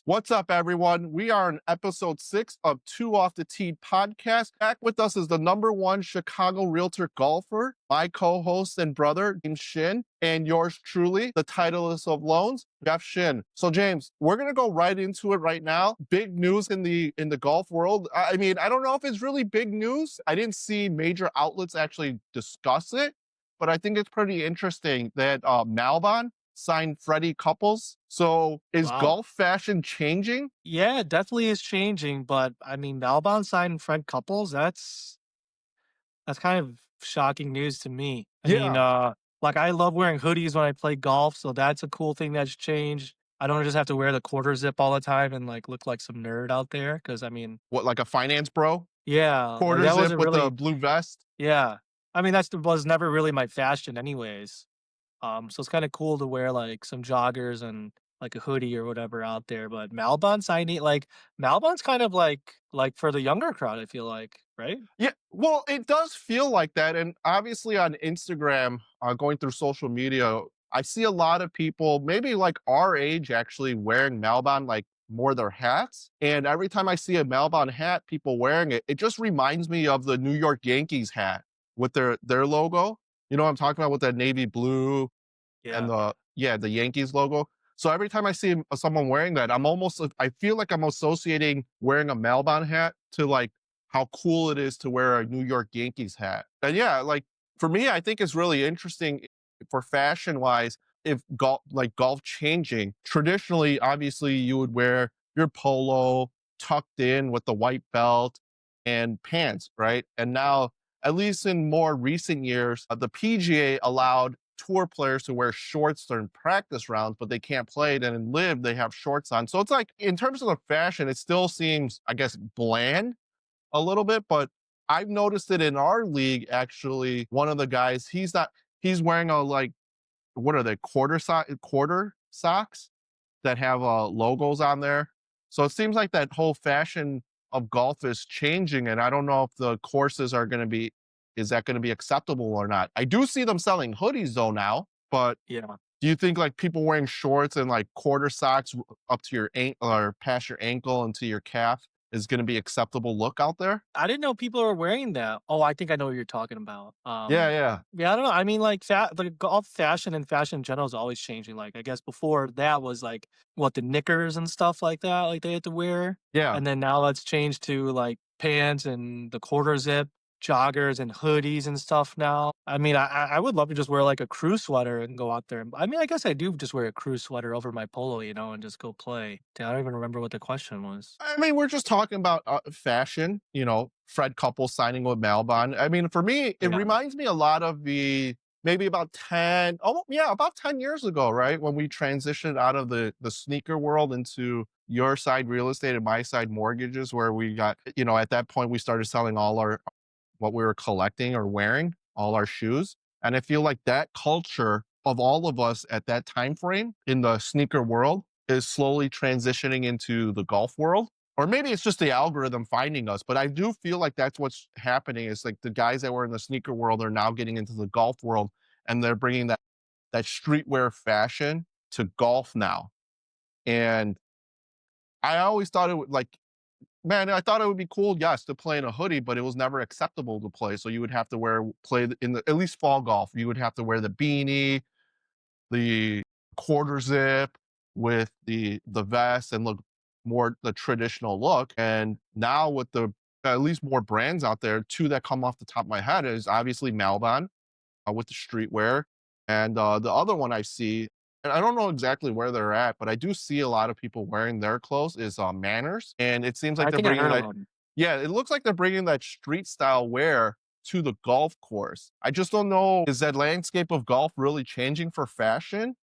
What's up, everyone? We are in episode 6 of Two Off the Tee podcast. Back with us is the #1 Chicago realtor golfer, my co-host and brother, James Shin, and yours truly, the Titleist of Loans, Jeff Shin. So, James, we're gonna go right into it right now. Big news in the golf world. I mean, I don't know if it's really big news. I didn't see major outlets actually discuss it, but I think it's pretty interesting that Malbon signed Freddie Couples. So is Wow. golf fashion changing? Yeah, it definitely is changing, but I mean, Malbon signing Fred Couples, that's kind of shocking news to me. I mean, Yeah. like I love wearing hoodies when I play golf, so that's a cool thing that's changed. I don't just have to wear the quarter zip all the time and like look like some nerd out there. Because I mean, What, like a finance bro? yeah, like Quarter that zip wasn't with the really, blue vest? yeah. I mean, was never really my fashion anyways. So it's kind of cool to wear like some joggers and like a hoodie or whatever out there. But Malbon's kind of like for the younger crowd, I feel like, right? Yeah, well, it does feel like that. And obviously on Instagram, going through social media, I see a lot of people, maybe like our age, actually wearing Malbon like more their hats. And every time I see a Malbon hat, people wearing it, it just reminds me of the New York Yankees hat with their logo. You know what I'm talking about, with that navy blue and Yeah. the Yankees logo. So every time I see someone wearing that, I feel like I'm associating wearing a Malbon hat to like how cool it is to wear a New York Yankees hat. And yeah, like for me, I think it's really interesting for fashion wise. If golf changing, traditionally, obviously you would wear your polo tucked in with the white belt and pants, right? And now, at least in more recent years, the PGA allowed tour players to wear shorts during practice rounds, but they can't play it. And in live, they have shorts on. So it's like, in terms of the fashion, it still seems, I guess, bland a little bit. But I've noticed it in our league, actually. One of the guys, he's wearing a like, what are they, quarter socks that have logos on there. So it seems like that whole fashion of golf is changing. And I don't know if the courses are going to be, is that going to be acceptable or not? I do see them selling hoodies though now, but Yeah. do you think like people wearing shorts and like quarter socks up to your ankle or past your ankle into your calf is going to be acceptable look out there? I didn't know people were wearing that. Oh, I think I know what you're talking about. Yeah, yeah. Yeah, I don't know. I mean, like the golf fashion and fashion in general is always changing. Like, I guess before that was like what the knickers and stuff like that, like they had to wear, Yeah. and then now it's changed to like pants and the quarter zip joggers and hoodies and stuff now. I mean, I would love to just wear like a crew sweater and go out there. I mean, I guess I do just wear a crew sweater over my polo, and just go play. I don't even remember what the question was. I mean, we're just talking about fashion, Fred Couple signing with Malbon. I mean, for me, it Yeah. reminds me a lot of maybe about 10, oh yeah, about 10 years ago, right? When we transitioned out of the sneaker world into your side real estate and my side mortgages, where we got, at that point we started selling all what we were collecting or wearing, all our shoes. And I feel like that culture of all of us at that time frame in the sneaker world is slowly transitioning into the golf world. Or maybe it's just the algorithm finding us, but I do feel like that's what's happening. Is like the guys that were in the sneaker world are now getting into the golf world, and they're bringing that streetwear fashion to golf now. And I always thought it would like, man, I thought it would be cool, yes, to play in a hoodie, but it was never acceptable to play. So you would have to play in at least fall golf. You would have to wear the beanie, the quarter zip with the vest, and look more the traditional look. And now with the at least more brands out there, two that come off the top of my head is obviously Malbon with the streetwear, and the other one I see, and I don't know exactly where they're at, but I do see a lot of people wearing their clothes is Manners, and it seems like I they're think I bringing heard of that. them. Yeah, it looks like they're bringing that street style wear to the golf course. I just don't know, is that landscape of golf really changing for fashion?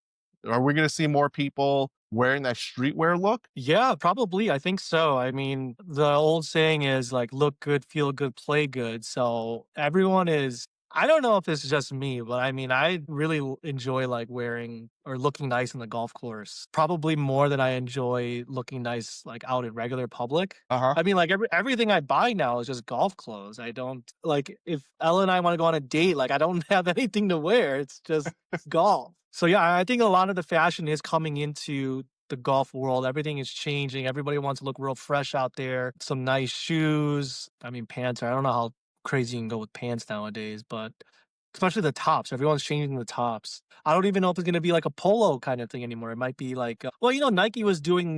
Are we going to see more people wearing that streetwear look? Yeah, probably. I think so. I mean, the old saying is like look good, feel good, play good. So everyone is I don't know if it's just me, but I mean, I really enjoy like wearing or looking nice in the golf course. Probably more than I enjoy looking nice like out in regular public. Uh-huh. I mean, like everything I buy now is just golf clothes. I don't like if Ella and I want to go on a date, like I don't have anything to wear. It's just golf. So yeah, I think a lot of the fashion is coming into the golf world. Everything is changing. Everybody wants to look real fresh out there. Some nice shoes. I mean, pants. I don't know how crazy you can go with pants nowadays, but especially the tops. Everyone's changing the tops. I don't even know if it's gonna be like a polo kind of thing anymore. It might be like, well, Nike was doing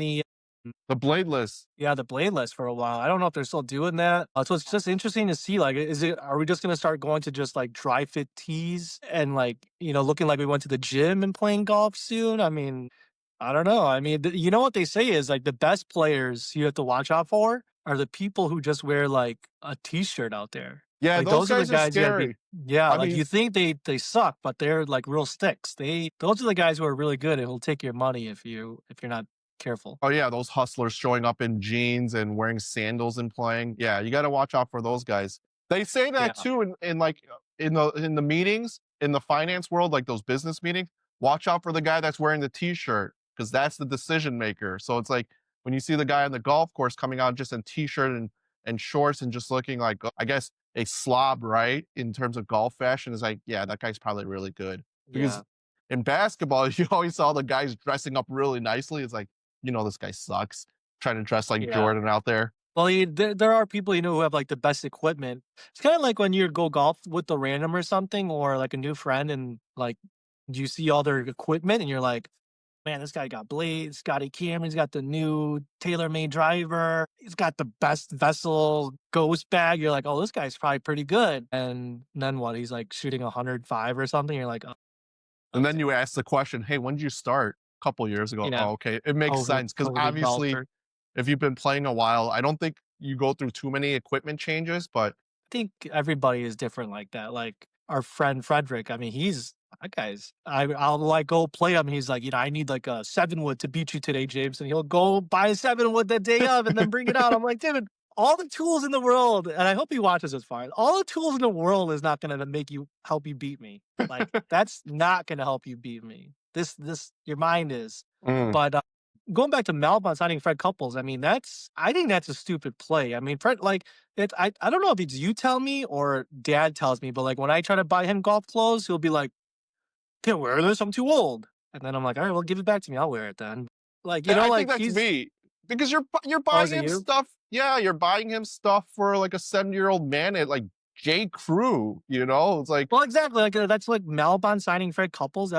The bladeless. yeah, the bladeless for a while. I don't know if they're still doing that. So it's just interesting to see, like, are we just gonna start going to just like dry fit tees and like, looking like we went to the gym and playing golf soon? I mean, I don't know. I mean, you know what they say is like the best players you have to watch out for are the people who just wear like a t-shirt out there. Yeah, Like those those are the guys are guys you gotta be. scary. Yeah, I like mean, you think they suck, but they're like real sticks. Those are the guys who are really good and will take your money if you're not careful. oh yeah, those hustlers showing up in jeans and wearing sandals and playing. Yeah, you got to watch out for those guys. They say that Yeah. too in like in the meetings in the finance world, like those business meetings. Watch out for the guy that's wearing the t-shirt because that's the decision maker. So it's like when you see the guy on the golf course coming out just in t-shirt and shorts and just looking like I guess a slob, right? In terms of golf fashion, is like, yeah, that guy's probably really good. Because Yeah. in basketball, you always saw the guys dressing up really nicely. It's like, this guy sucks. Trying to dress like Yeah. Jordan out there. Well, there are people who have like the best equipment. It's kind of like when you go golf with a random or something, or like a new friend, and like you see all their equipment, and you're like, man, this guy got blades, Scotty Cameron's got the new tailor-made driver, he's got the best vessel ghost bag. You're like, oh, this guy's probably pretty good. And then what? He's like shooting 105 or something. You're like, oh, And then okay, you ask the question, hey, when did you start? A couple years ago. you know, Oh, okay. It makes sense. Because COVID obviously, golfer. if you've been playing a while, I don't think you go through too many equipment changes, but Think everybody is different like that. Like our friend Frederick, I mean, that guy's. I'll like go play him. He's like, I need like a 7-wood to beat you today, James, and he'll go buy a 7-wood the day of and then bring it out. I'm like, dude, all the tools in the world, and I hope he watches this fine. All the tools in the world is not going to help you beat me. Like that's not going to help you beat me. Your mind is, mm, but. Going back to Malbon signing Fred Couples, I mean, I think that's a stupid play. I mean, Fred, like, I don't know if it's you tell me or dad tells me, but like when I try to buy him golf clothes, he'll be like, can't wear this, I'm too old. And then I'm like, all right, well, give it back to me. I'll wear it then. Like, I think like that's me because you're oh, buying is it him you? stuff. Yeah, you're buying him stuff for like a 7-year-old man at like J. Crew. It's like, Well, exactly. Like that's like Malbon signing Fred Couples.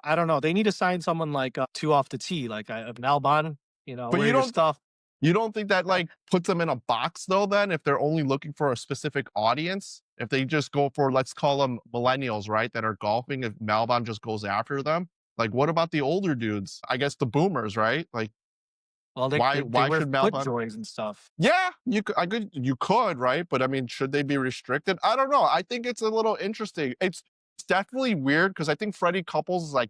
I don't know. They need to sign someone like two off the tee, like Malbon. but Wear you your don't stuff. You don't think that like puts them in a box though then if they're only looking for a specific audience? If they just go for let's call them millennials, right, that are golfing, if Malbon just goes after them? Like what about the older dudes? I guess the boomers, right? Like Well, they why wear should foot Malbon? joys and stuff. Yeah, you could, right? But I mean, should they be restricted? I don't know. I think it's a little interesting. It's definitely weird because I think Freddie Couples is like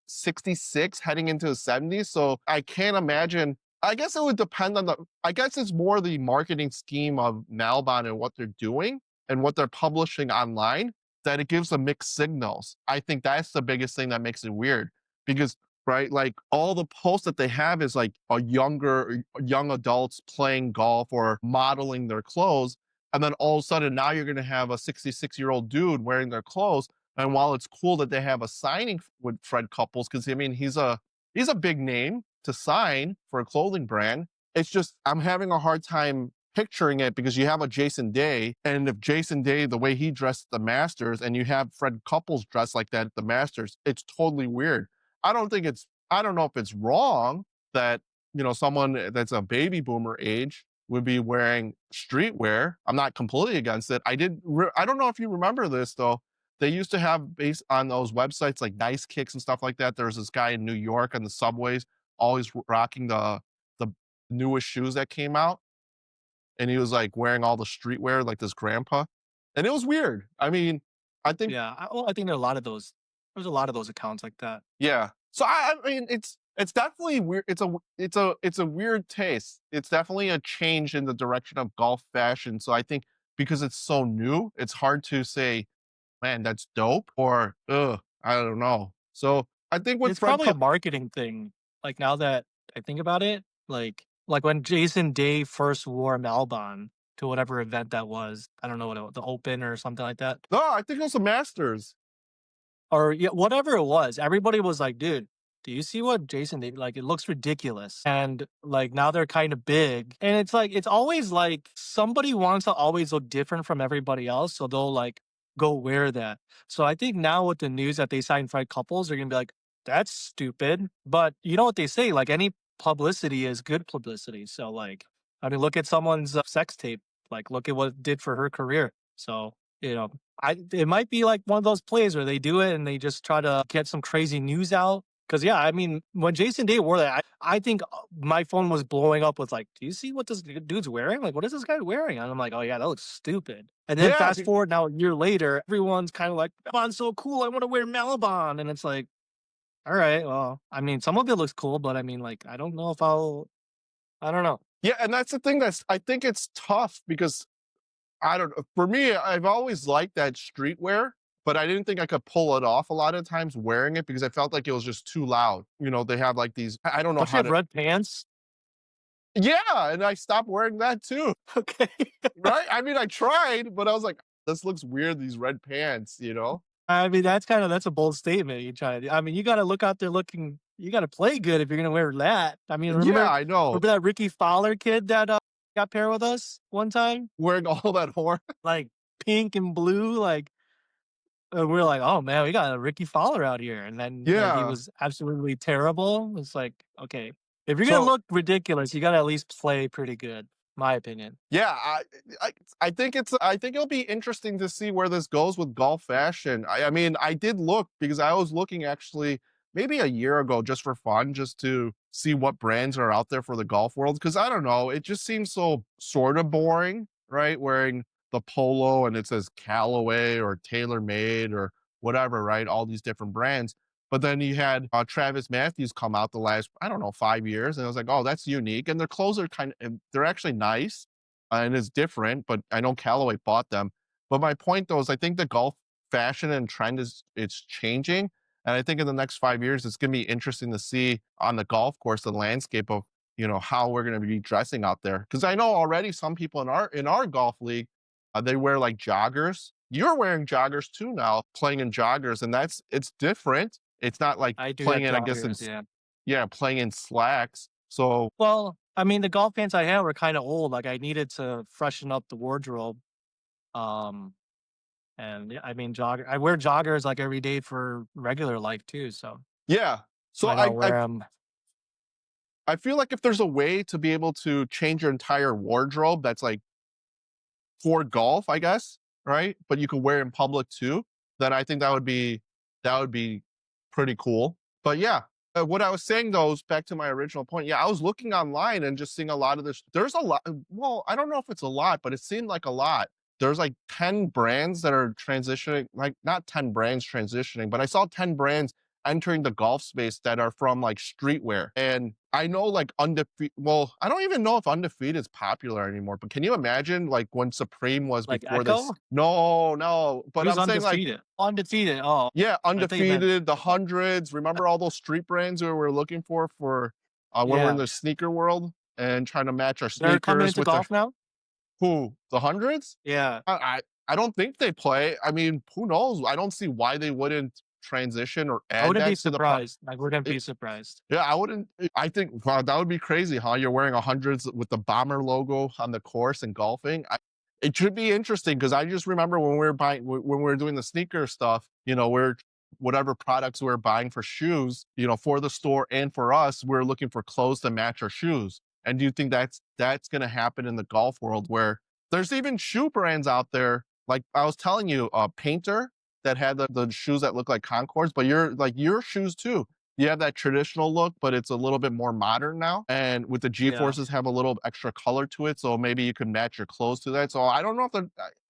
66 heading into his 70s. So I can't imagine. I guess it would depend on I guess it's more the marketing scheme of Malbon and what they're doing and what they're publishing online that it gives them mixed signals. I think that's the biggest thing that makes it weird because right? Like all the posts that they have is like a young adults playing golf or modeling their clothes. And then all of a sudden now you're going to have a 66-year-old dude wearing their clothes. And while it's cool that they have a signing with Fred Couples, because I mean he's a big name to sign for a clothing brand. It's just I'm having a hard time picturing it because you have a Jason Day, and if Jason Day, the way he dressed at the Masters, and you have Fred Couples dressed like that at the Masters, it's totally weird. I don't know if it's wrong that, someone that's a baby boomer age would be wearing streetwear. I'm not completely against it. I don't know if you remember this though. They used to have based on those websites like Nice Kicks and stuff like that. There's this guy in New York on the subways always rocking the newest shoes that came out. And he was like wearing all the streetwear like this grandpa. And it was weird. I mean, I think Yeah, I think there are a lot of those. There's a lot of those accounts like that. yeah. So I mean, it's definitely weird. It's a weird taste. It's definitely a change in the direction of golf fashion. So I think because it's so new, it's hard to say, man, that's dope, or I don't know. So I think with It's probably a marketing thing. Like now that I think about it, like when Jason Day first wore Malbon to whatever event that was. I don't know the Open or something like that, no, I think it was the Masters. or yeah, whatever it was. Everybody was like, dude. do you see what Jason did? Like, it looks ridiculous. And like now they're kind of big. And it's like, it's always like somebody wants to always look different from everybody else. So they'll like go wear that. So I think now with the news that they signed five couples, they're gonna be like, that's stupid. But you know what they say? Like any publicity is good publicity. So like, I mean, look at someone's sex tape. Like, look at what it did for her career. So, you know, it might be like one of those plays where they do it and they just try to get some crazy news out. Cause yeah, I mean, when Jason Day wore that, I think my phone was blowing up with like, do you see what this dude's wearing? Like, what is this guy wearing? And I'm like, oh yeah, that looks stupid. And then Yeah, fast forward now a year later, everyone's kind of like, Malbon's so cool. I want to wear Malbon. And it's like, all right, well, I mean, some of it looks cool, but I mean, like, I don't know if I don't know. yeah, and that's the thing I think it's tough because I don't know. For me, I've always liked that streetwear, but I didn't think I could pull it off a lot of times wearing it because I felt like it was just too loud. They have like these, I don't know Don't you how have to. red pants? Yeah, and I stopped wearing that too, Okay. right? I mean, I tried, but I was like, this looks weird, these red pants. I mean, that's a bold statement. I mean, you got to look out there looking. You got to play good if you're gonna wear that. I mean, Yeah, I know. remember that Ricky Fowler kid that got paired with us one time, Wearing all that horn. like pink and blue, like. And we're like, oh man, we got a Ricky Fowler out here, and then like he Yeah. was absolutely terrible. It's like, okay, if you're gonna So look ridiculous, you got to at least play pretty good, my opinion. yeah, I think it'll be interesting to see where this goes with golf fashion. I mean, I did look because I was looking actually maybe a year ago just for fun, just to see what brands are out there for the golf world. Because I don't know, it just seems so sort of boring, right? Wearing the polo and it says Callaway or TaylorMade or whatever, right? All these different brands. But then you had Travis Matthews come out the last, I don't know, 5 years. And I was like, oh, that's unique. And their clothes are they're actually nice and it's different. But I know Callaway bought them. But my point though is I think the golf fashion and trend it's changing. And I think in the next 5 years, it's going to be interesting to see on the golf course, the landscape of, how we're going to be dressing out there. Cause I know already some people in our golf league, they wear like joggers. You're wearing joggers too now, playing in joggers. And it's different. It's not like I do playing have in, I guess, joggers, yeah. yeah, playing in slacks. So Well, I mean, the golf pants I had were kind of old. Like I needed to freshen up the wardrobe. Um, and yeah, I mean, I wear joggers like every day for regular life too. So yeah. So why not wear them? I feel like if there's a way to be able to change your entire wardrobe that's like for golf, I guess, right? But you could wear in public too, then I think that would be pretty cool. But yeah, what I was saying though is back to my original point. Yeah, I was looking online and just seeing a lot of this. There's a lot. Well, I don't know if it's a lot, but it seemed like a lot. There's like 10 brands that are transitioning, like not 10 brands transitioning, but I saw 10 brands entering the golf space that are from like streetwear. And I know like undefeated, well, I don't even know if undefeated is popular anymore, but can you imagine like when Supreme was Like before this? Echo? No, no. But Who's I'm saying like, undefeated? Undefeated. Oh, yeah, I thought you meant undefeated, the hundreds. Remember all those street brands we were looking for when we're in yeah. the sneaker world and trying to match our They're coming sneakers into with the golf now. who? The hundreds? Yeah, I don't think they play. I mean, who knows? I don't see why they wouldn't transition or I add wouldn't be that to the surprised. I wouldn't it, be surprised. yeah, I wouldn't. I think wow, that would be crazy, huh? You're wearing a hundreds with the bomber logo on the course and golfing. It should be interesting because I just remember when we were buying when we were doing the sneaker stuff. We're whatever products we are buying for shoes, for the store and for us, we're looking for clothes to match our shoes. And do you think that's going to happen in the golf world where there's even shoe brands out there? Like I was telling you, Painter that had the shoes that look like Concords, but your shoes too. You have that traditional look, but it's a little bit more modern now. And with the G Yeah. forces have a little extra color to it. So maybe you can match your clothes to that. So I don't know if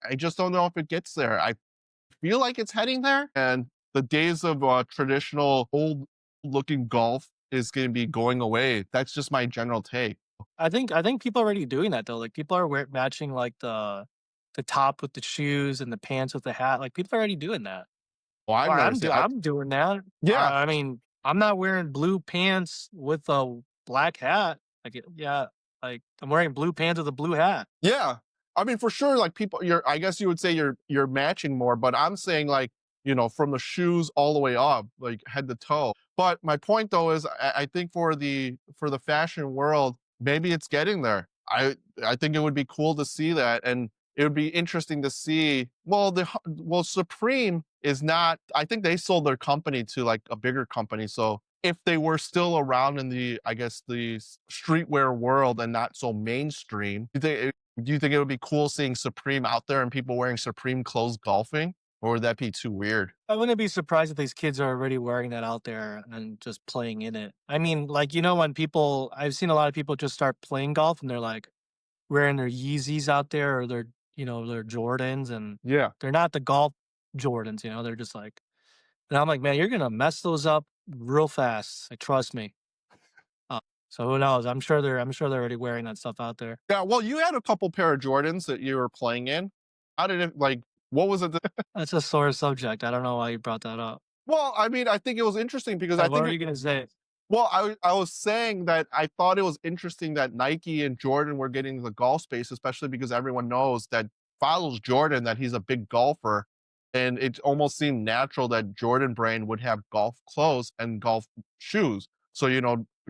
I just don't know if it gets there. I feel like it's heading there. And the days of traditional old looking golf is going to be going away. That's just my general take. I think people are already doing that though. Like people are matching like the top with the shoes and the pants with the hat. Like people are already doing that. Well, I've Or never seen. I'm doing that. Yeah, I mean, I'm not wearing blue pants with a black hat. Like yeah, like I'm wearing blue pants with a blue hat. yeah. I mean, for sure, like people, I guess you would say you're matching more, but I'm saying like from the shoes all the way up, like head to toe. But my point though is I think for the fashion world, maybe it's getting there. I think it would be cool to see that. And it would be interesting to see. Well, Supreme is not. I think they sold their company to like a bigger company. So if they were still around in I guess the streetwear world and not so mainstream, do you think it would be cool seeing Supreme out there and people wearing Supreme clothes golfing, or would that be too weird? I wouldn't be surprised if these kids are already wearing that out there and just playing in it. I mean, like, when people I've seen a lot of people just start playing golf and they're like wearing their Yeezys out there or their Jordans, and Yeah. they're not the golf Jordans, they're just like, and I'm like, man, you're gonna mess those up real fast. Like, trust me. Uh, so who knows? I'm sure they're already wearing that stuff out there. Yeah. Well, you had a couple pair of Jordans that you were playing in. How did it like? What was it? That's a sore subject. I don't know why you brought that up. Well, I mean, I think it was interesting because I What think were you gonna say? well, I was saying that I thought it was interesting that Nike and Jordan were getting to the golf space, especially because everyone knows that follows Jordan that he's a big golfer, and it almost seemed natural that Jordan brand would have golf clothes and golf shoes. So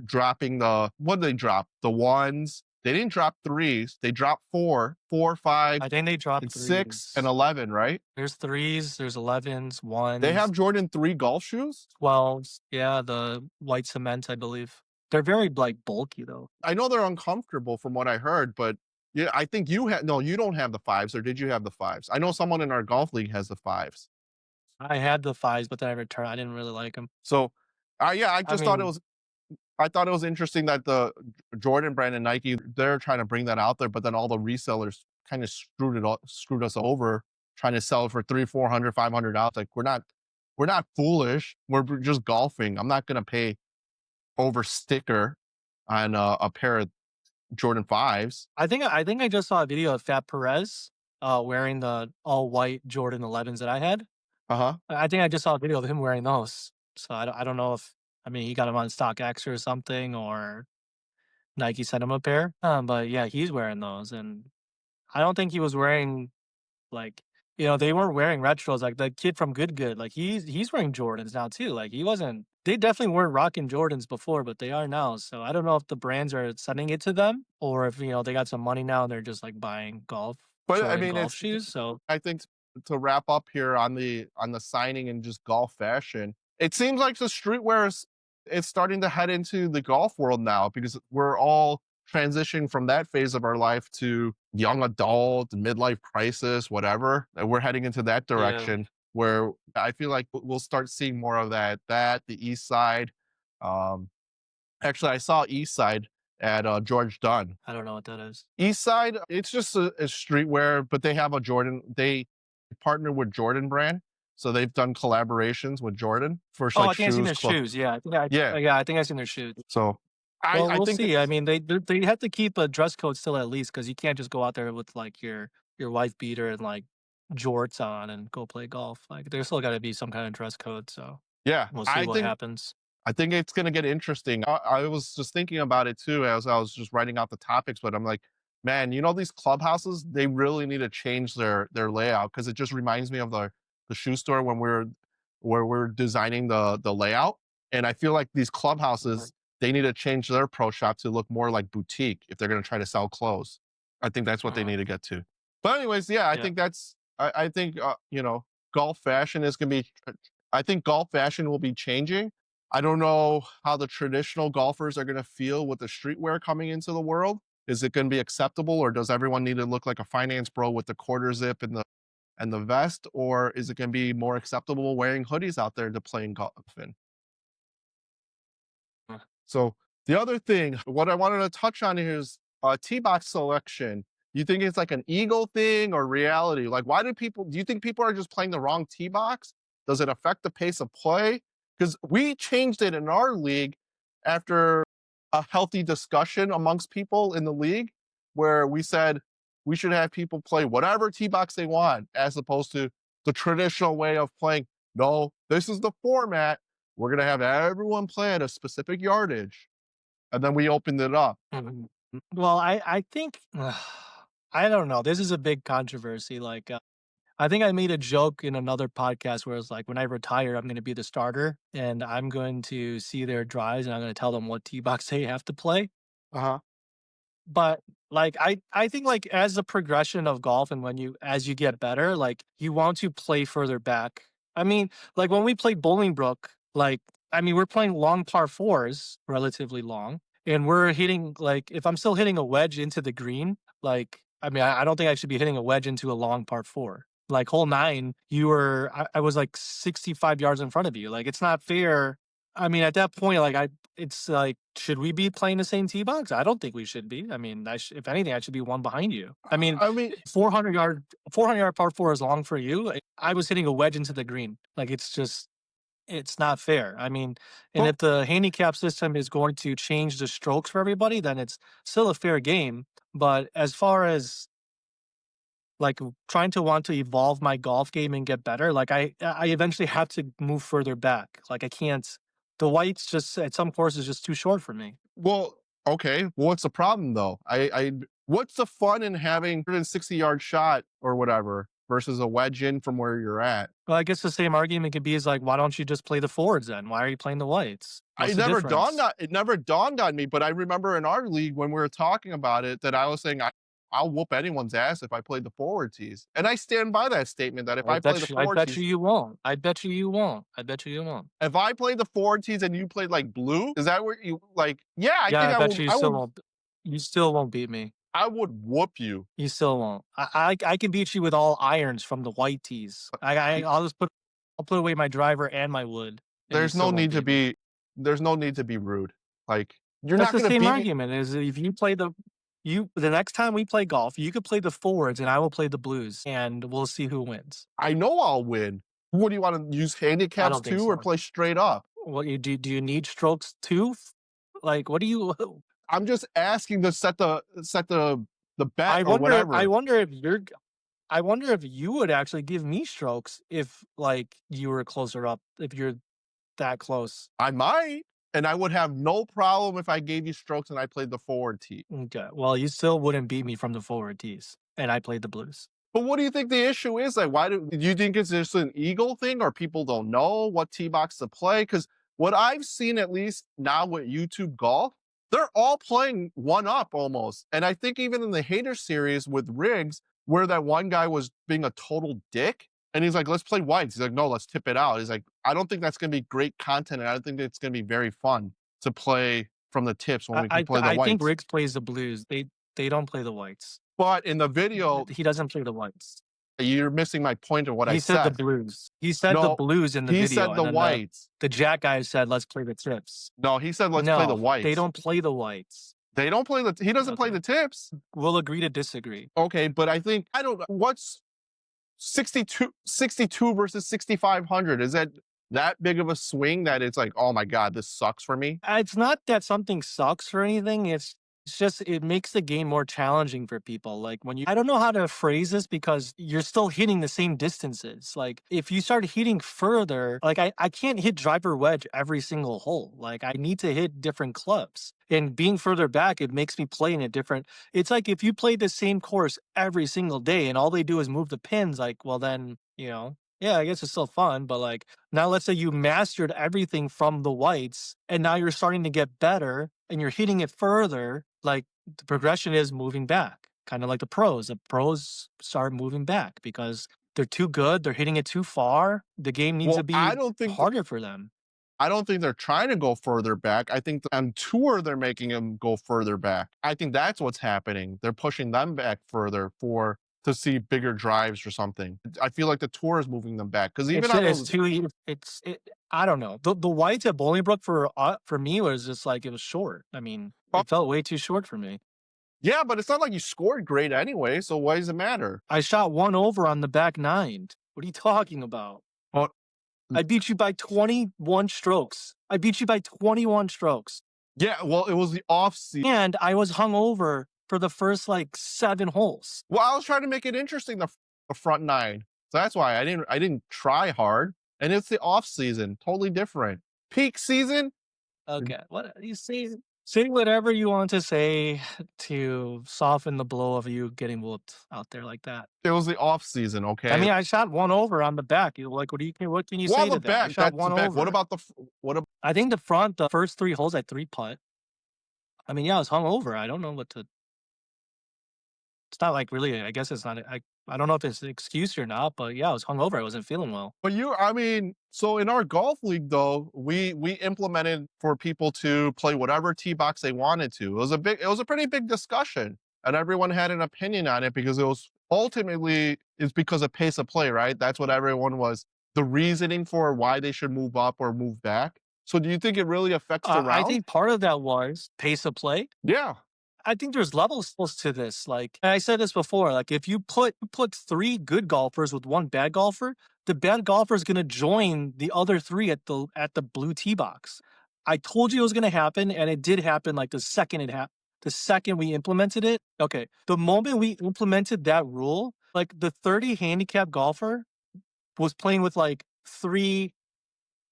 dropping what did they drop? The ones. They didn't drop threes. They dropped four, five, I think they and dropped six and threes. 11. Right? There's threes, there's 11s, They ones, have Jordan 3 golf shoes. 12s. Yeah, the white cement, I believe. They're very like bulky though. I know they're uncomfortable from what I heard, but yeah, I think you don't have the fives, or did you have the fives? I know someone in our golf league has the fives. I had the fives, but then I returned. I didn't really like them. So, yeah, I mean, I thought it was interesting that the Jordan brand and Nike, they're trying to bring that out there, but then all the resellers kind of screwed us over, trying to sell it for 300, 400, $500. Like we're not foolish. We're just golfing. I'm not gonna pay over sticker on a pair of Jordan fives. I think I just saw a video of Fat Perez wearing the all white Jordan 11s that I had. Uh huh. I think I just saw a video of him wearing those. So I don't know if, I mean, he got them on StockX or something, or Nike sent him a pair. But yeah, he's wearing those, and I don't think he was wearing like, they weren't wearing retros. Like the kid from Good Good, like he's wearing Jordans now too. Like he wasn't. They definitely weren't rocking Jordans before, but they are now. So I don't know if the brands are sending it to them, or if they got some money now and they're just like buying But I Jordan mean, golf shoes. So I think to wrap up here on the signing and just golf fashion, it seems like the streetwear is starting to head into the golf world now, because we're all transitioning from that phase of our life to young adult, midlife crisis, whatever. And we're heading into that yeah, direction where I feel like we'll start seeing more of that the East Side. Um, Actually, I saw East Side at George Dunn. I don't know what that is. East Side, it's just a streetwear, but they have a Jordan. They partner with Jordan brand, so they've done collaborations with Jordan for Oh, like I think I seen shoes, their clothes. shoes. Yeah, Yeah, yeah, I think I seen their shoes. so Well, I we'll think see. I it's mean, they have to keep a dress code still at least, because you can't just go out there with like your wife beater and like jorts on and go play golf. Like there's still got to be some kind of dress code. So yeah. we'll see what happens. I think it's going to get interesting. I was just thinking about it too as I was just writing out the topics, but I'm like, man, these clubhouses, they really need to change their layout, because it just reminds me of the shoe store when we're designing the layout. And I feel like these Mhm. clubhouses, they need to change their pro shop to look more like boutique if they're going to try to sell clothes. I think that's what they Mhm. need to get to. But anyways, yeah, I Yeah. think I think golf fashion is going to be. I think golf fashion will be changing. I don't know how the traditional golfers are going to feel with the streetwear coming into the world. Is it going to be acceptable, or does everyone need to look like a finance bro with the quarter zip and the vest, or is it going to be more acceptable wearing hoodies out there to playing golf in? Uh, So the other thing, what I wanted to touch on here is tee box selection. You think it's like an ego thing or reality? Like, do you think people are just playing the wrong tee box? Does it affect the pace of play? Because we changed it in our league after a healthy discussion amongst people in the league, where we said we should have people play whatever tee box they want, as opposed to the traditional way of playing. No, this is the format. We're going to have everyone play at a specific yardage. And then we opened it up. mhm. Well, I think I don't know. This is a big controversy. Like I think I made a joke in another podcast where it's like, when I retire, I'm going to be the starter and I'm going to see their drives and I'm going to tell them what tee box they have to play. Uh-huh. But like I think like as a progression of golf and when you as you get better, like you want to play further back. I mean, like when we played Bolingbrook, like I mean, we're playing long par fours, relatively long, and we're hitting like if I'm still hitting a wedge into the green, like I mean, I don't think I should be hitting a wedge into a long par four. Like hole nine, I was like 65 yards in front of you. Like it's not fair. I mean, at that point, like it's like, should we be playing the same tee box? I don't think we should be. I mean, if anything, I should be one behind you. I mean, I mean, 400 yard par four is long for you. I was hitting a wedge into the green. Like it's just, it's not fair. I mean, and but if the handicap system is going to change the strokes for everybody, then it's still a fair game. But as far as like trying to want to evolve my golf game and get better, like I eventually have to move further back. Like I can't. The whites just at some courses just too short for me. well, okay. Well, what's the problem though? What's the fun in having a 160-yard shot or whatever versus a wedge in from where you're at? Well, I guess the same argument could be is like, why don't you just play the forwards then? Why are you playing the whites? What's the difference? It never dawned on me, but I remember in our league when we were talking about it that I was saying I'll whoop anyone's ass if I played the forward tees. And I stand by that statement that if I play the I forward bet tees, you you won't. I bet you you won't. I bet you you won't. if I played the forward tees and you played like blue, is that where you like, yeah, I Yeah, think I bet you you I still would won't. You still won't beat me. I would whoop you. You still won't. I can beat you with all irons from the white tees. I'll put away my driver and my wood, and you There's still no won't need to beat me. be there's no need to be rude. Like you're That's not the gonna same beat me. argument. Is if you play the next time we play golf, you could play the forwards and I will play the blues, and we'll see who wins. I know I'll win. What do you want to use I handicaps don't think too or so. play straight up? What you do? Do you need strokes too? Like, what do you? I'm just asking to set the bet I or wonder. I whatever. wonder if you're. I wonder if you would actually give me strokes if like you were closer up. If you're that close. I might, and I would have no problem if I gave you strokes and I played the forward tee. Okay. Well, you still wouldn't beat me from the forward tees, and I played the blues. But what do you think the issue is? Like, do you think it's just an ego thing, or people don't know what tee box to play? Because what I've seen, at least now with YouTube Golf, they're all playing one up almost. And I think even in the hater series with Riggs, where that one guy was being a total dick, and he's like, "Let's play whites." He's like, "No, let's tip it out." He's like, "I don't think that's going to be great content, and I don't think it's going to be very fun to play from the tips when we can play the I think whites." Riggs plays the blues. They don't play the whites. But in the video, He doesn't play the whites. you're missing my point of what I He said the said. blues. He said the No, blues in the he video, said the and then whites. the Jack guy said, "Let's play the tips." No, he said let's play the No, they whites. don't play the whites. They don't play he doesn't play Okay, the tips. we'll agree to disagree. Okay, but I think I don't know what's 62 versus 6500. Is that big of a swing that it's like, "Oh my god, this sucks for me?" It's not that something sucks or anything. It's just it makes the game more challenging for people. Like when you I don't know how to phrase this because you're still hitting the same distances. Like if you start hitting further, like I can't hit driver wedge every single hole. Like I need to hit different clubs. And being further back, it makes me play in a different. It's like if you play the same course every single day and all they do is move the pins, like, well then, yeah, I guess it's still fun, but like now let's say you mastered everything from the whites and now you're starting to get better and you're hitting it further, like the progression is moving back, kind of like the pros. The pros start moving back because they're too good, they're hitting it too far. The game needs to Well, be harder for them. I don't think they're trying to go further back. I think on tour they're making them go further back. I think that's what's happening. They're pushing them back further to see bigger drives or something. I feel like the tour is moving them back because even on It's those, too I don't know. The whites at Bolingbrook for me was just like it was short. I mean, oh, it felt way too short for me. yeah, but it's not like you scored great anyway. So why does it matter? I shot one over on the back nine. What are you talking about? Well, I beat you by 21 strokes. I beat you by 21 strokes. yeah, well, it was the off season. And I was hung over for the first like 7 holes. Well, I was trying to make it interesting the front nine, so that's why I didn't try hard. And it's the off season, totally different. Peak season, Okay. What you say? Say whatever you want to say to soften the blow of you getting whooped out there like that. It was the off season, I okay? mean, I shot one over on the back. You like, what can you Well, say the to that? I back, shot that's the one back. What over. about what about I think the front, the first 3 holes at 3 putt. I mean, yeah, I was hung over. I don't know what to. It's not like really. I guess it's not. I don't know if it's an excuse or not, but yeah, I was hung over. I wasn't feeling well. but I mean, so in our golf league though, we implemented for people to play whatever tee box they wanted to. It was a pretty big discussion, and everyone had an opinion on it because it was ultimately it's because of pace of play, right? That's what everyone was the reasoning for why they should move up or move back. So do you think it really affects the I round? think part of that was pace of play. Yeah. I think there's levels to this. Like I said this before, like if you put 3 good golfers with 1 bad golfer, the bad golfer is going to join the other 3 at the blue tee box. I told you it was going to happen, and it did happen. Like the second it happened, the second we implemented it. Okay, the moment we implemented that rule, like the 30 handicap golfer was playing with like 3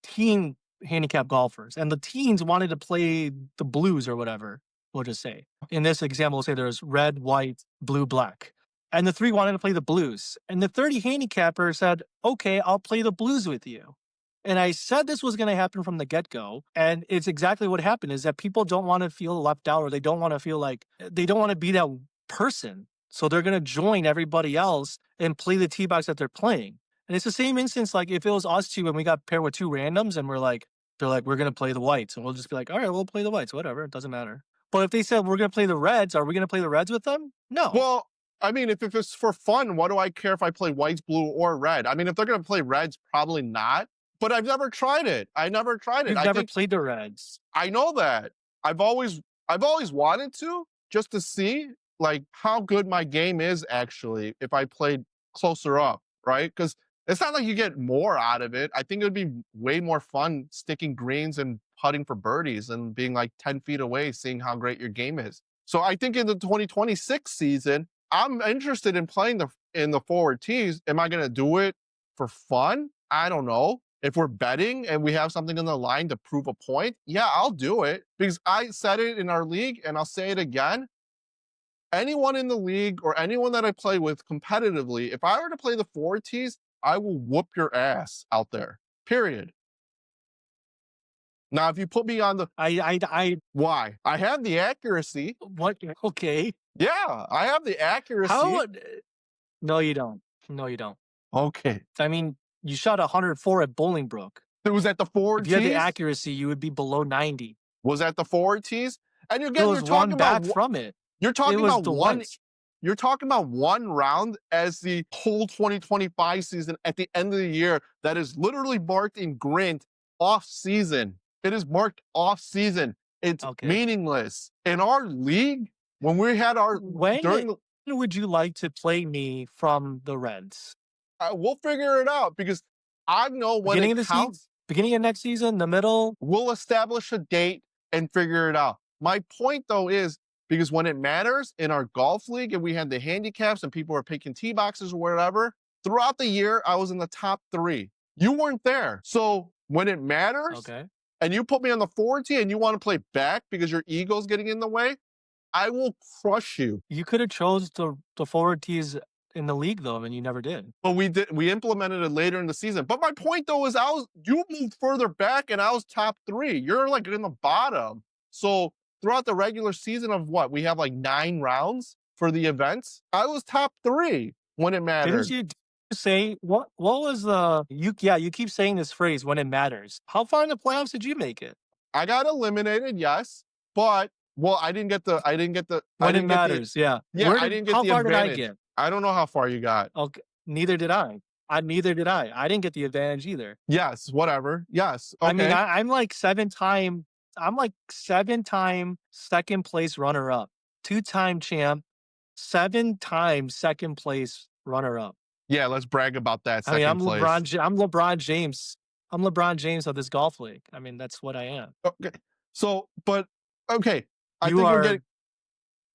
teen handicap golfers, and the teens wanted to play the blues or whatever. We'll just say in this example, we'll say there's red, white, blue, black, and the 3 wanted to play the blues, and the 30 handicapper said, "Okay, I'll play the blues with you." And I said this was going to happen from the get go, and it's exactly what happened. Is that people don't want to feel left out, or they don't want to feel like they don't want to be that person, so they're going to join everybody else and play the tee box that they're playing. And it's the same instance, like if it was us 2 and we got paired with 2 randoms and they're like, we're going to play the whites. And we'll just be like, all right, we'll play the whites, whatever. It doesn't matter. But if they said we're going to play the reds, are we going to play the reds with them? No. Well, I mean, if it's for fun, what do I care if I play whites, blue, or red? I mean, if they're going to play reds, probably not. But I've never tried it. I never tried it. You've I never think played the reds. I know that. I've always wanted to just to see like how good my game is actually if I played closer up, right? Because it's not like you get more out of it. I think it would be way more fun sticking greens and putting for birdies and being like 10 feet away, seeing how great your game is. So I think in the 2026 season, I'm interested in playing in the forward tees. Am I going to do it for fun? I don't know. If we're betting and we have something in the line to prove a point, yeah, I'll do it because I said it in our league and I'll say it again. Anyone in the league or anyone that I play with competitively, if I were to play the forward tees, I will whoop your ass out there. Period. Now, if you put me on the why? I have the accuracy. What? Okay. Yeah, I have the accuracy. How? No, you don't. No, you don't. Okay. I mean, you shot 104 at Bolingbrook. It was at the forward If tees. you had the accuracy, you would be below 90. Was at the forward tees. And again, There was one back from it. You're talking about the one. whites. You're talking about one round as the whole 2025 season at the end of the year that is literally marked in grint off season. It is marked off season. It's meaningless. In our league, when we had our When would you like to play me from the Reds? We'll figure it out because I know when Beginning it of the counts. beginning of next season, the middle. We'll establish a date and figure it out. My point though is because when it matters in our golf league and we had the handicaps and people were picking tee boxes or whatever, throughout the year, I was in the top 3. You weren't there. So when it matters and you put me on the forward tee and you want to play back because your ego's getting in the way, I will crush you. You could have chose the forward tees in the league though, and you never did. But we implemented it later in the season. But my point though is you moved further back and I was top 3. You're like in the bottom. So throughout the regular season of what? We have like 9 rounds for the events. I was top 3 when it mattered. Didn't you say what was the you keep saying this phrase when it matters. How far in the playoffs did you make it? I got eliminated, yes. But I didn't get the when it matters, yeah. I didn't get how the far advantage. did I get? I don't know how far you got. Okay. Neither did I. Neither did I. I didn't get the advantage either. Yes, whatever. Yes. Okay. I mean, I'm like 7-time second place runner up, 2-time champ, 7-time second place runner up. Yeah, let's brag about that. I mean, I'm place. LeBron James. I'm LeBron James of this golf league. I mean, that's what I am. Okay. So, but okay.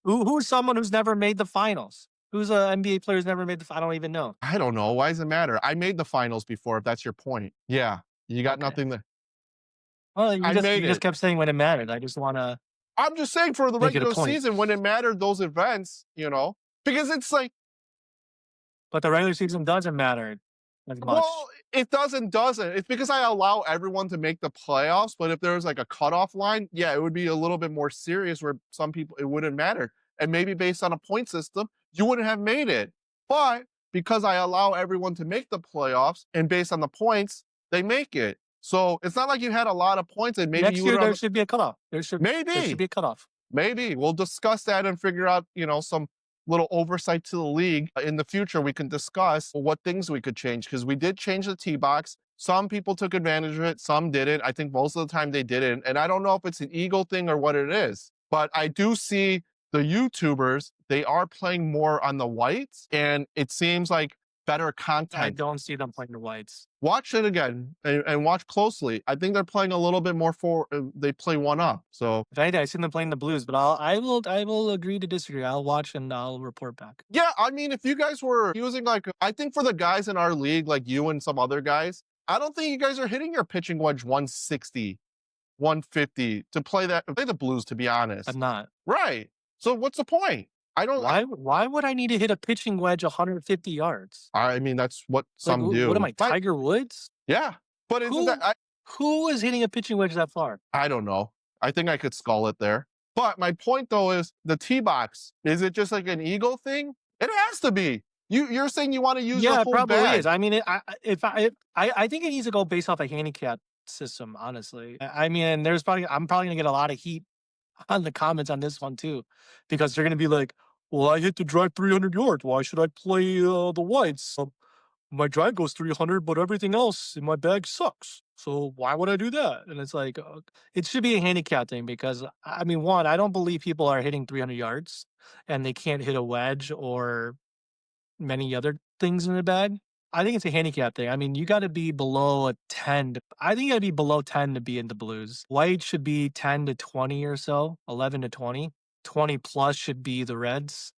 Who's someone who's never made the finals? Who's an NBA player who's never made I don't even know. I don't know. Why does it matter? I made the finals before, if that's your point. Yeah. You got nothing there. Well, you just kept saying when it mattered. I just want to I'm just saying for the Make it a regular point. season when it mattered, those events, because it's like, But the regular season doesn't matter as well, much. it doesn't. It's because I allow everyone to make the playoffs, but if there's like a cutoff line, yeah, it would be a little bit more serious where some people it wouldn't matter. And maybe based on a point system, you wouldn't have made it. But because I allow everyone to make the playoffs and based on the points, they make it. So it's not like you had a lot of points and maybe you Next would year there have should be a cutoff. There should maybe be a cutoff. Maybe we'll discuss that and figure out, some little oversight to the league in the future. We can discuss what things we could change because we did change the tee box. Some people took advantage of it, some didn't. I think most of the time they didn't. And I don't know if it's an ego thing or what it is, but I do see the YouTubers, they are playing more on the whites and it seems like better I content. don't see them playing the whites. Watch it again and watch closely. I think they're playing a little bit more they play one up. So If anything, I see them playing the blues, but I will agree to disagree. I'll watch and I'll report back. yeah, I mean, if you guys were using I think for the guys in our league, like you and some other guys, I don't think you guys are hitting your pitching wedge 160, 150 to play the blues, to be honest. I'm not. Right. So what's the point? I don't, Why would I need to hit a pitching wedge 150 yards? I mean, that's what Like, some what am do. I, But Tiger Woods? yeah, but isn't that, Who who is hitting a pitching wedge that far? I don't know. I think I could skull it there. But my point though is the tee box, is it just like an ego thing? It has to be. You're saying you want to use the Yeah, it whole probably is. bag. I mean, I think it needs to go based off a handicap system. Honestly, I mean, I'm probably gonna get a lot of heat on the comments on this one too, because they're gonna be like, "Well, I hit the drive 300 yards. Why should I play the whites? My drive goes 300, but everything else in my bag sucks. So why would I do that?" And it's like, it should be a handicap thing because I mean, one, I don't believe people are hitting 300 yards and they can't hit a wedge or many other things in the bag. I think it's a handicap thing. I mean, you got to be below a 10. I think you got to be below 10 to be in the blues. White should be 10 to 20 or so, 11 to 20. 20 plus should be the reds.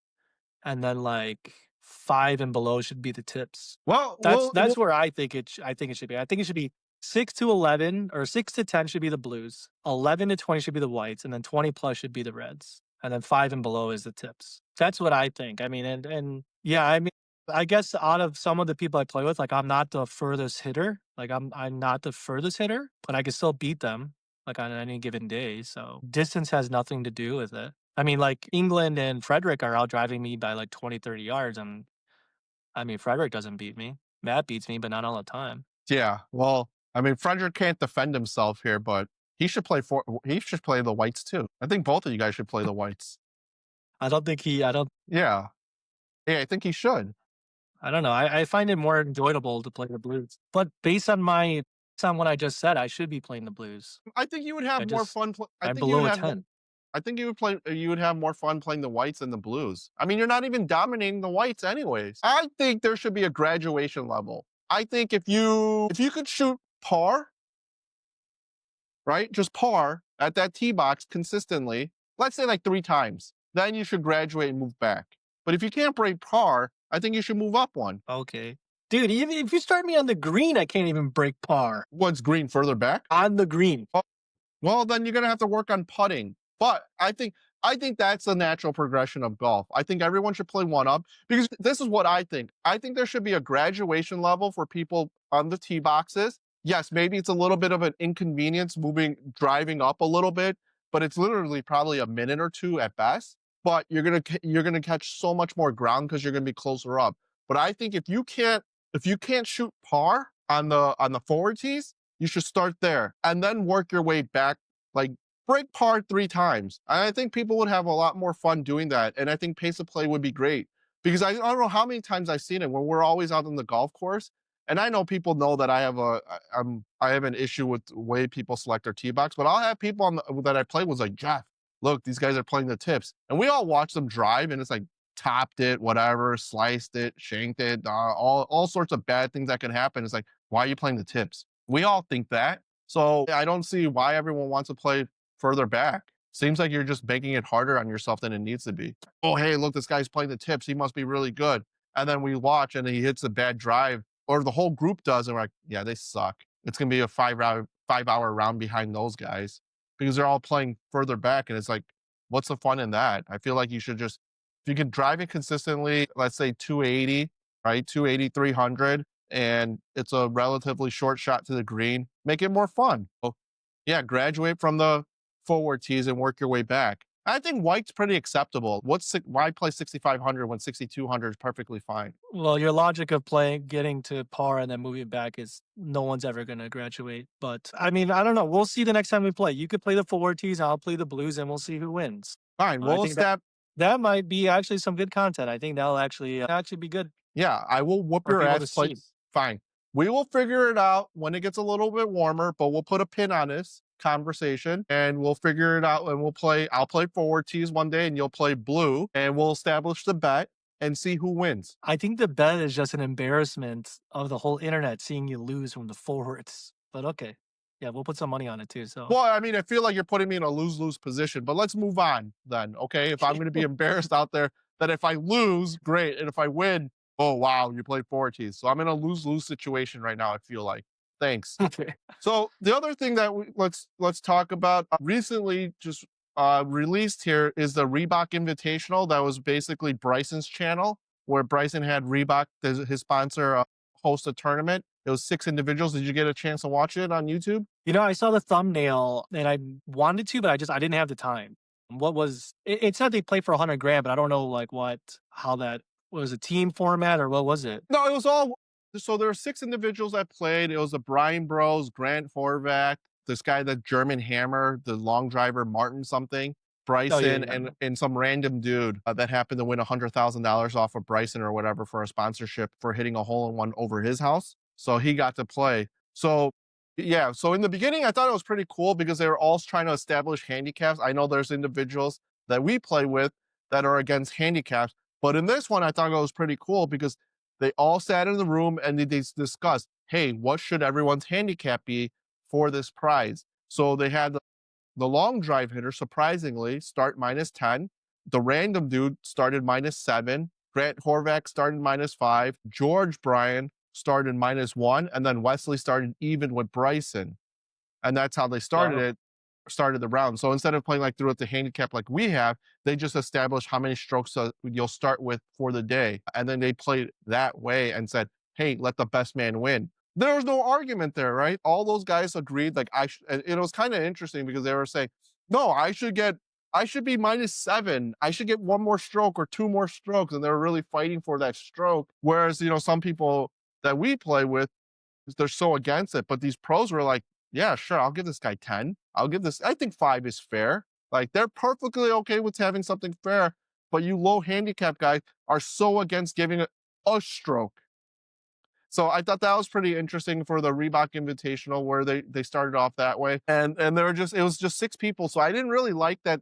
And then like 5 and below should be the tips. Well, That's where I think it should be. I think it should be 6 to 11 or 6 to 10 should be the blues. 11 to 20 should be the whites and then 20 plus should be the reds. And then 5 and below is the tips. That's what I think. I mean, and yeah, I mean, I guess out of some of the people I play with, like I'm not the furthest hitter. Like I'm not the furthest hitter, but I can still beat them like on any given day. So distance has nothing to do with it. I mean, like England and Frederick are out driving me by like 20, 30 yards. And I mean, Frederick doesn't beat me. Matt beats me, but not all the time. yeah. Well, I mean, Frederick can't defend himself here, but he should play the whites too. I think both of you guys should play the whites. I don't, Yeah. Yeah, I think he should. I don't know. I find it more enjoyable to play the blues. But based on what I just said, I should be playing the blues. I think you would have I more just, fun. I I'm think you would below a have. 10. I think you would have more fun playing the whites than the blues. I mean, you're not even dominating the whites anyways. I think there should be a graduation level. I think if you could shoot par, right? Just par at that tee box consistently, let's say like 3 times, then you should graduate and move back. But if you can't break par, I think you should move up one. Okay. Dude, even if you start me on the green, I can't even break par. What's green further back? On the green. Well, then you're gonna have to work on putting. But I think that's the natural progression of golf. I think everyone should play one up because this is what I think. I think there should be a graduation level for people on the tee boxes. Yes, maybe it's a little bit of an inconvenience driving up a little bit, but it's literally probably a minute or two at best. But you're gonna catch so much more ground because you're gonna be closer up. But I think if you can't shoot par on the forward tees, you should start there and then work your way back, like break par 3 times. And I think people would have a lot more fun doing that. And I think pace of play would be great because I don't know how many times I've seen it when we're always out on the golf course. And I know people know that I have an issue with the way people select their tee box, but I'll have people that I play was like, Jeff, look, these guys are playing the tips. And we all watch them drive and it's like topped it, whatever, sliced it, shanked it, all sorts of bad things that can happen. It's like, why are you playing the tips? We all think that. So I don't see why everyone wants to play further back. Seems like you're just making it harder on yourself than it needs to be. Oh, hey, look, this guy's playing the tips. He must be really good. And then we watch and he hits a bad drive, or the whole group does, and we're like, yeah, they suck. It's gonna be a 5 hour round behind those guys. because they're all playing further back. And it's like, what's the fun in that? I feel like you should just, if you can drive it consistently, let's say 280, right? 280, 300, and it's a relatively short shot to the green, make it more fun. So, yeah, graduate from the forward tees and work your way back. I think white's pretty acceptable. Why play 6,500 when 6,200 is perfectly fine? Well, your logic of playing, getting to par and then moving back is no one's ever going to graduate. But I mean, I don't know. We'll see the next time we play. You could play the forward tees, I'll play the blues, and we'll see who wins. Fine. I We'll think that step. that might be actually some good content. I think that'll actually be good Yeah, I will whoop for your people ass. to Play see. fine. We will figure it out when it gets a little bit warmer, but we'll put a pin on this conversation and we'll figure it out and we'll play. I'll play forward tees one day and you'll play blue and we'll establish the bet and see who wins. I think the bet is just an embarrassment of the whole internet seeing you lose from the forwards. But okay. Yeah, we'll put some money on it too. So Well, I mean, I feel like you're putting me in a lose-lose position, but let's move on then. Okay. If I'm going to be embarrassed out there, that if I lose, great. And if I win, oh wow, you played forward tees. So I'm in a lose-lose situation right now, I feel like. Thanks. okay. So the other thing that let's talk about recently just released here is the Reebok Invitational. That was basically Bryson's channel, where Bryson had Reebok, his sponsor, host a tournament. It was 6 individuals. Did you get a chance to watch it on YouTube? You know, I saw the thumbnail and I wanted to, but I didn't have the time. What was it said they played for 100 grand, but I don't know like how that was a team format or what was it? No, it was all. So there were 6 individuals that played. It was the Brian Bros, Grant Horvath, this guy, the German Hammer, the long driver Martin something, Oh yeah, Bryson, yeah. and some random dude that happened to win $100,000 off of Bryson or whatever for a sponsorship for hitting a hole in one over his house. So he got to play. So yeah, so in the beginning, I thought it was pretty cool because they were all trying to establish handicaps. I know there's individuals that we play with that are against handicaps, but in this one, I thought it was pretty cool because they all sat in the room and they discussed, hey, what should everyone's handicap be for this prize? So they had the long drive hitter, surprisingly, start -10. The random dude started -7. Grant Horvath started -5. George Bryan started -1. And then Wesley started even with Bryson. And that's how they Wow. started the round. So instead of playing like throughout the handicap like we have, they just established how many strokes you'll start with for the day. And then they played that way and said, hey, let the best man win. There was no argument there, right? All those guys agreed. Like and it was kind of interesting because they were saying, no, I should be -7. I should get one more stroke or 2 more strokes. And they were really fighting for that stroke. Whereas, some people that we play with, they're so against it. But these pros were like, yeah, sure, I'll give this guy 10. I think 5 is fair. Like they're perfectly okay with having something fair, but you low handicap guys are so against giving a stroke. So I thought that was pretty interesting for the Reebok Invitational where they started off that way. And it was just 6 people. So I didn't really like that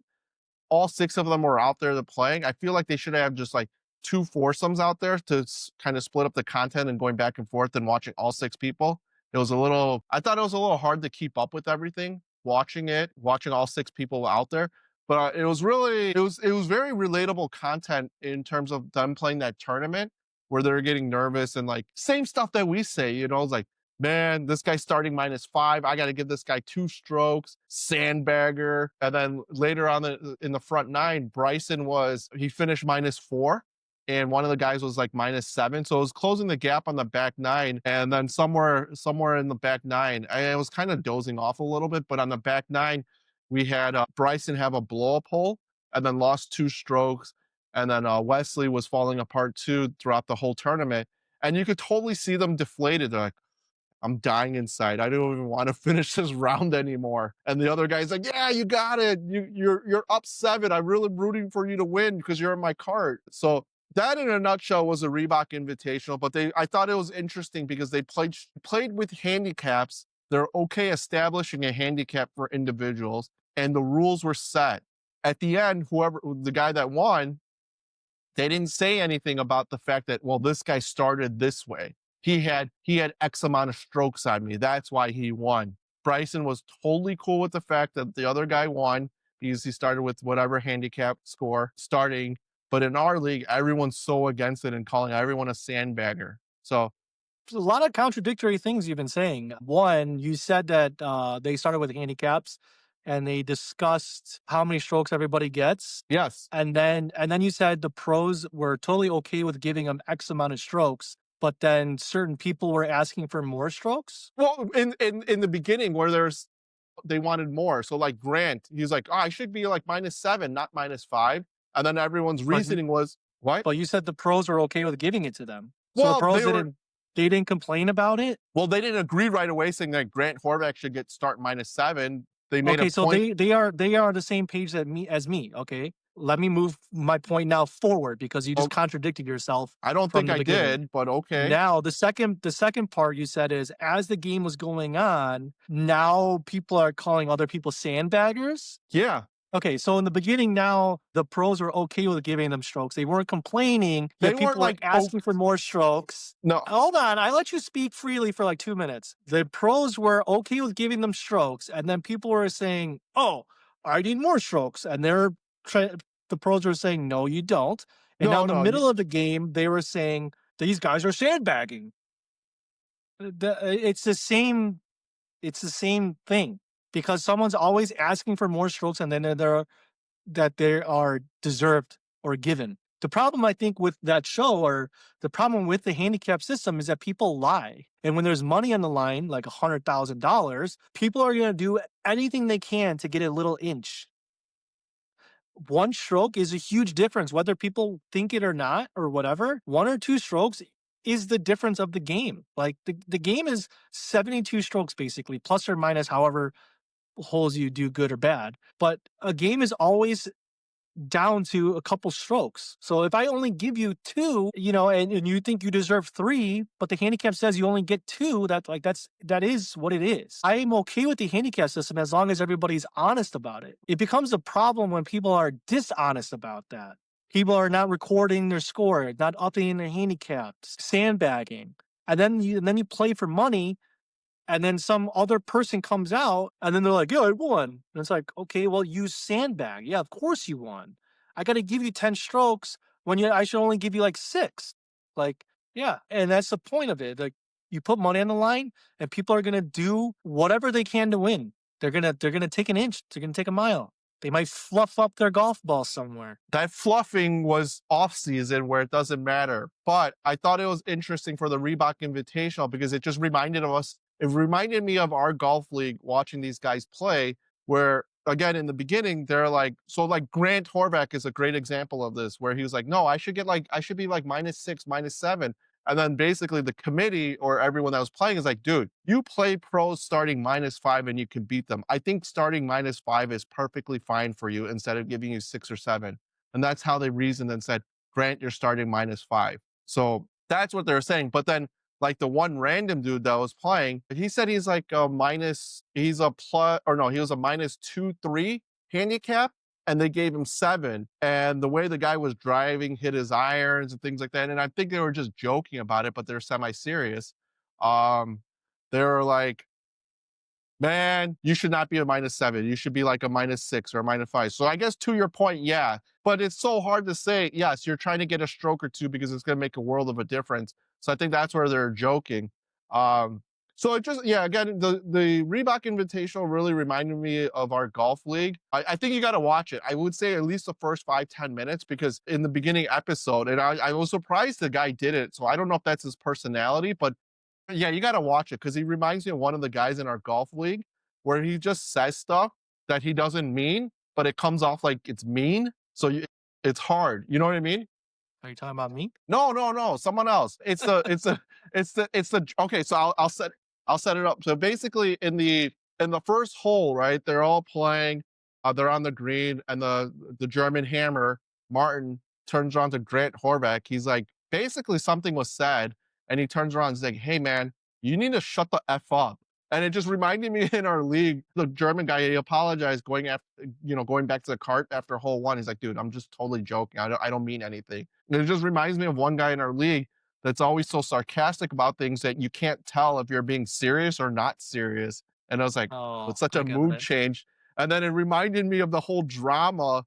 all 6 of them were out there playing. I feel like they should have just like 2 foursomes out there to kind of split up the content and going back and forth and watching all 6 people. I thought it was a little hard to keep up with everything, watching all 6 people out there. But it was very relatable content in terms of them playing that tournament where they're getting nervous and like same stuff that we say, it's like, man, this guy's starting -5. I got to give this guy 2 strokes, sandbagger. And then later on in the front 9, he finished -4. And one of the guys was like -7. So it was closing the gap on the back 9. And then somewhere in the back 9, I was kind of dozing off a little bit. But on the back 9, we had Bryson have a blow up hole and then lost 2 strokes. And then Wesley was falling apart too throughout the whole tournament. And you could totally see them deflated. They're like, I'm dying inside. I don't even want to finish this round anymore. And the other guy's like, yeah, you got it. You're up 7. I'm really rooting for you to win because you're in my cart. So that in a nutshell was a Reebok Invitational. But I thought it was interesting because they played with handicaps. They're okay establishing a handicap for individuals, and the rules were set. At the end, the guy that won, they didn't say anything about the fact that, well, this guy started this way. He had X amount of strokes on me. That's why he won. Bryson was totally cool with the fact that the other guy won because he started with whatever handicap score starting. But in our league, everyone's so against it and calling everyone a sandbagger. So There's a lot of contradictory things you've been saying. One, you said that they started with handicaps. and they discussed how many strokes everybody gets. Yes. And then you said the pros were totally okay with giving them X amount of strokes, but then certain people were asking for more strokes? Well, in the beginning where they wanted more. So like Grant, he's like, oh, I should be like -7, not -5. And then everyone's But you reasoning was, what? but you said the pros were okay with giving it to them. So the Well, pros didn't complain about it? they didn't agree right away saying that Grant Horvath should get start -7. They made a Okay, so point. they are on the same page that me, okay? Let me move my point now forward because you just Oh, contradicted yourself I don't from think the I beginning. did, but okay. Now, the second part you said is as the game was going on, now people are calling other people sandbaggers? Yeah. Okay, so in the beginning, now the pros were okay with giving them strokes. They weren't complaining, They yet weren't people were like, oh, asking for more strokes. no, Hold on, I let you speak freely for like 2 minutes. The pros were okay with giving them strokes, and then people were saying, "Oh, I need more strokes," and the pros were saying, "No, you don't." And now no, in the no. middle of the game, they were saying these guys are sandbagging. It's the same. It's the same thing because someone's always asking for more strokes, and then they are deserved or given. The problem I think with that show or the problem with the handicap system is that people lie. And when there's money on the line, like $100,000, people are going to do anything they can to get a little inch. One stroke is a huge difference, whether people think it or not, or whatever. One or two strokes is the difference of the game. Like the game is 72 strokes basically, plus or minus however holes you do good or bad. But a game is always down to a couple strokes. So if I only give you two, and you think you deserve three, but the handicap says you only get two, that is what it is. I am okay with the handicap system as long as everybody's honest about it. It becomes a problem when people are dishonest about that. People are not recording their score, not updating their handicaps, sandbagging. And then you play for money and then some other person comes out and then they're like, "Yeah, I won." And it's like, "Okay, well, you sandbag. Yeah, of course you won. I got to give you 10 strokes when I should only give you like 6." Like, yeah, and that's the point of it. Like you put money on the line and people are going to do whatever they can to win. They're going to take an inch, they're going to take a mile. They might fluff up their golf ball somewhere. That fluffing was off season where it doesn't matter. But I thought it was interesting for the Reebok Invitational because it just reminded of us. It reminded me of our golf league watching these guys play, where again in the beginning they're like, so like Grant Horvath is a great example of this, where he was like, no, I should be like -6, -7. And then basically the committee or everyone that was playing is like, dude, you play pros starting -5 and you can beat them. I think starting -5 is perfectly fine for you instead of giving you 6 or 7. And that's how they reasoned and said, Grant, you're starting -5. So that's what they're saying. But then like the one random dude that was playing, he said he's like a he's a plus, or no, he was a -2, 3 handicap and they gave him 7. And the way the guy was driving hit his irons and things like that. And I think they were just joking about it, but they're semi-serious. Um, they were like, man, you should not be a -7. You should be like a -6 or a -5. So I guess to your point, yeah, but it's so hard to say, yes, you're trying to get a stroke or two because it's going to make a world of a difference. So I think that's where they're joking. Um, so it just, yeah, again, the Reebok Invitational really reminded me of our golf league. I think you got to watch it. I would say at least the first 5, 10 minutes because in the beginning episode, and I was surprised the guy did it. So I don't know if that's his personality, but yeah, you gotta watch it because he reminds me of one of the guys in our golf league where he just says stuff that he doesn't mean, but it comes off like it's mean. So it's hard. You know what I mean? Are you talking about me? No, no, no, someone else. It's the okay. So I'll set it up. So basically, in the first hole, right? They're all playing. They're on the green, and the German Hammer Martin turns around to Grant Horvath. He's like, basically something was said, and he turns around and he's like, "Hey man, you need to shut the f up." And it just reminded me in our league, the German guy, he apologized going back to the cart after hole one. He's like, dude, I'm just totally joking. I don't mean anything. And it just reminds me of one guy in our league that's always so sarcastic about things that you can't tell if you're being serious or not serious. And I was like, Oh, it's such a I got mood it. change. And then it reminded me of the whole drama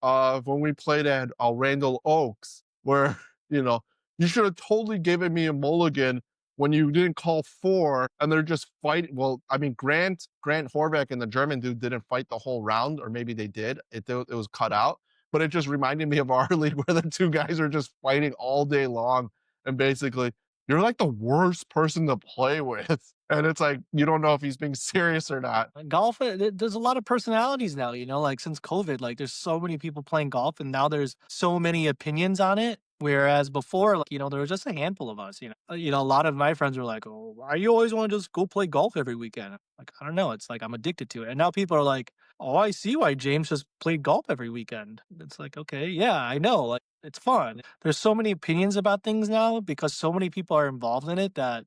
of when we played at Randall Oaks, where, you know, you should have totally given me a mulligan when you didn't call 4 and they're just fighting. Well, I mean, Grant Horvath and the German dude didn't fight the whole round, or maybe they did. It was cut out, but it just reminded me of our league where the two guys are just fighting all day long, and basically you're like the worst person to play with. And it's like you don't know if he's being serious or not. Golf, there's a lot of personalities now, you know, like since COVID, like there's so many people playing golf and now there's so many opinions on it. Whereas before, like, you know, there was just a handful of us, you know. A lot of my friends were like, "Oh, why you always want to just go play golf every weekend?" Like, I don't know. It's like I'm addicted to it. And now people are like, "Oh, I see why James just played golf every weekend." It's like, okay, yeah, I know. Like, it's fun. There's so many opinions about things now because so many people are involved in it that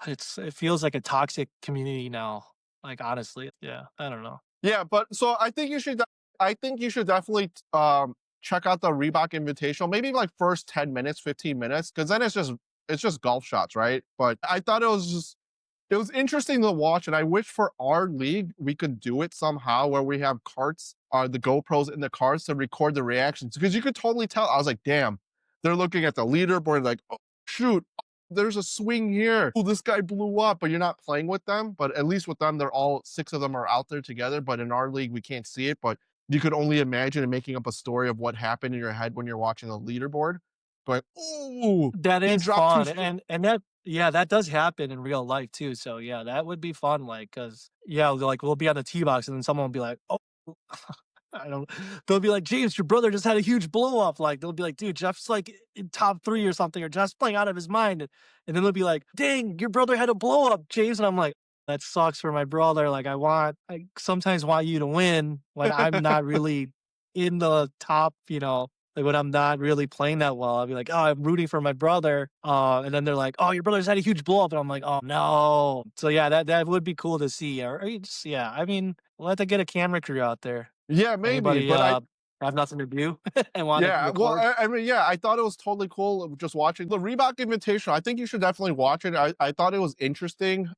it feels like a toxic community now. Like, honestly, yeah, I don't know. Yeah, but so I think you should definitely check out the Reebok Invitational. Maybe like first 10 minutes, 15 minutes, because then it's just golf shots, right? But I thought it was interesting to watch, and I wish for our league we could do it somehow where we have carts, the GoPros in the cars to record the reactions, because you could totally tell. I was like, damn, they're looking at the leaderboard like, oh, shoot, there's a swing here. Oh, this guy blew up, but you're not playing with them. But at least with them, they're all 6 of them are out there together. But in our league, we can't see it. But you could only imagine and making up a story of what happened in your head when you're watching the leaderboard. Going, oh, That he is dropped two. fun, and that yeah, that does happen in real life too. So yeah, that would be fun. Like, cause yeah, like we'll be on the tee box, and then someone will be like, "Oh, I don't." They'll be like, "James, your brother just had a huge blow up." Like they'll be like, "Dude, Jeff's like in top 3 or something, or Jeff's playing out of his mind," and then they'll be like, "Dang, your brother had a blow up, James," and I'm like, "That sucks for my brother. Like, I sometimes want you to win when I'm not really in the top, you know." Like when I'm not really playing that well, I'll be like, "Oh, I'm rooting for my brother," and then they're like, "Oh, your brother's had a huge blow up," and I'm like, "Oh no!" So yeah, that would be cool to see. Or you just, yeah, I mean, we'll have to get a camera crew out there. Yeah, maybe. Anybody But I have nothing to do and want to Yeah, well, record? I mean, yeah, I thought it was totally cool just watching the Reebok Invitational. I think you should definitely watch it. I thought it was interesting.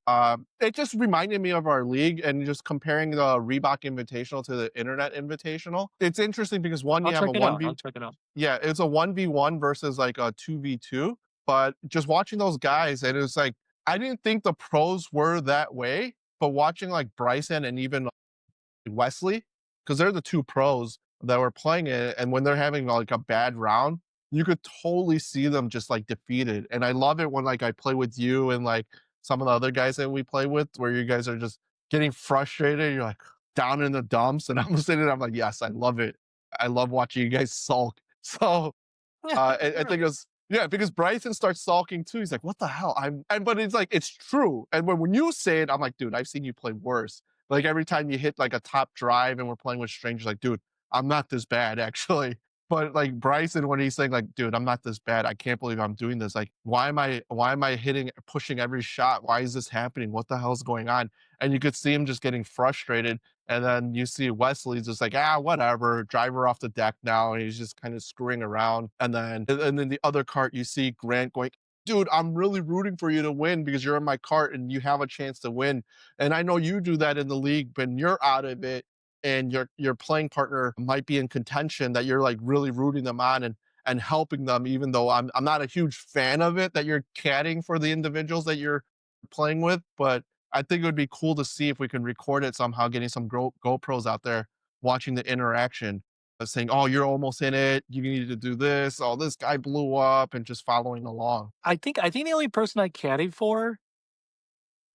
It just reminded me of our league, and just comparing the Reebok Invitational to the Internet Invitational. It's interesting because one, I'll you have a check it one out. v I'll check it out. yeah, it's a 1v1 versus like a 2v2. But just watching those guys, and it was like I didn't think the pros were that way, but watching like Bryson and even Wesley, because they're the two pros that were playing it, and when they're having like a bad round, you could totally see them just like defeated. And I love it when like I play with you and like some of the other guys that we play with, where you guys are just getting frustrated. You're like down in the dumps, and I'm sitting there, I'm like, yes, I love it. I love watching you guys sulk. So I think it was, yeah, because Bryson starts sulking too. He's like, "What the hell?" But it's like it's true. And when you say it, I'm like, "Dude, I've seen you play worse." Like every time you hit like a top drive and we're playing with strangers, like, "Dude, I'm not this bad actually." But like Bryson, when he's saying like, "Dude, I'm not this bad. I can't believe I'm doing this. Like, why am I hitting, pushing every shot? Why is this happening? What the hell's going on?" And you could see him just getting frustrated. And then you see Wesley's just like, whatever, drive her off the deck now. And he's just kind of screwing around. And then the other cart, you see Grant going, "Dude, I'm really rooting for you to win because you're in my cart and you have a chance to win. And I know you do that in the league, but you're out of it and your playing partner might be in contention, that you're like really rooting them on and helping them, even though I'm not a huge fan of it that you're caddying for the individuals that you're playing with. But I think it would be cool to see if we can record it somehow, getting some GoPros out there watching the interaction, saying, "Oh, you're almost in it. You need to do this. Oh, this guy blew up," and just following along. I think the only person I caddied for,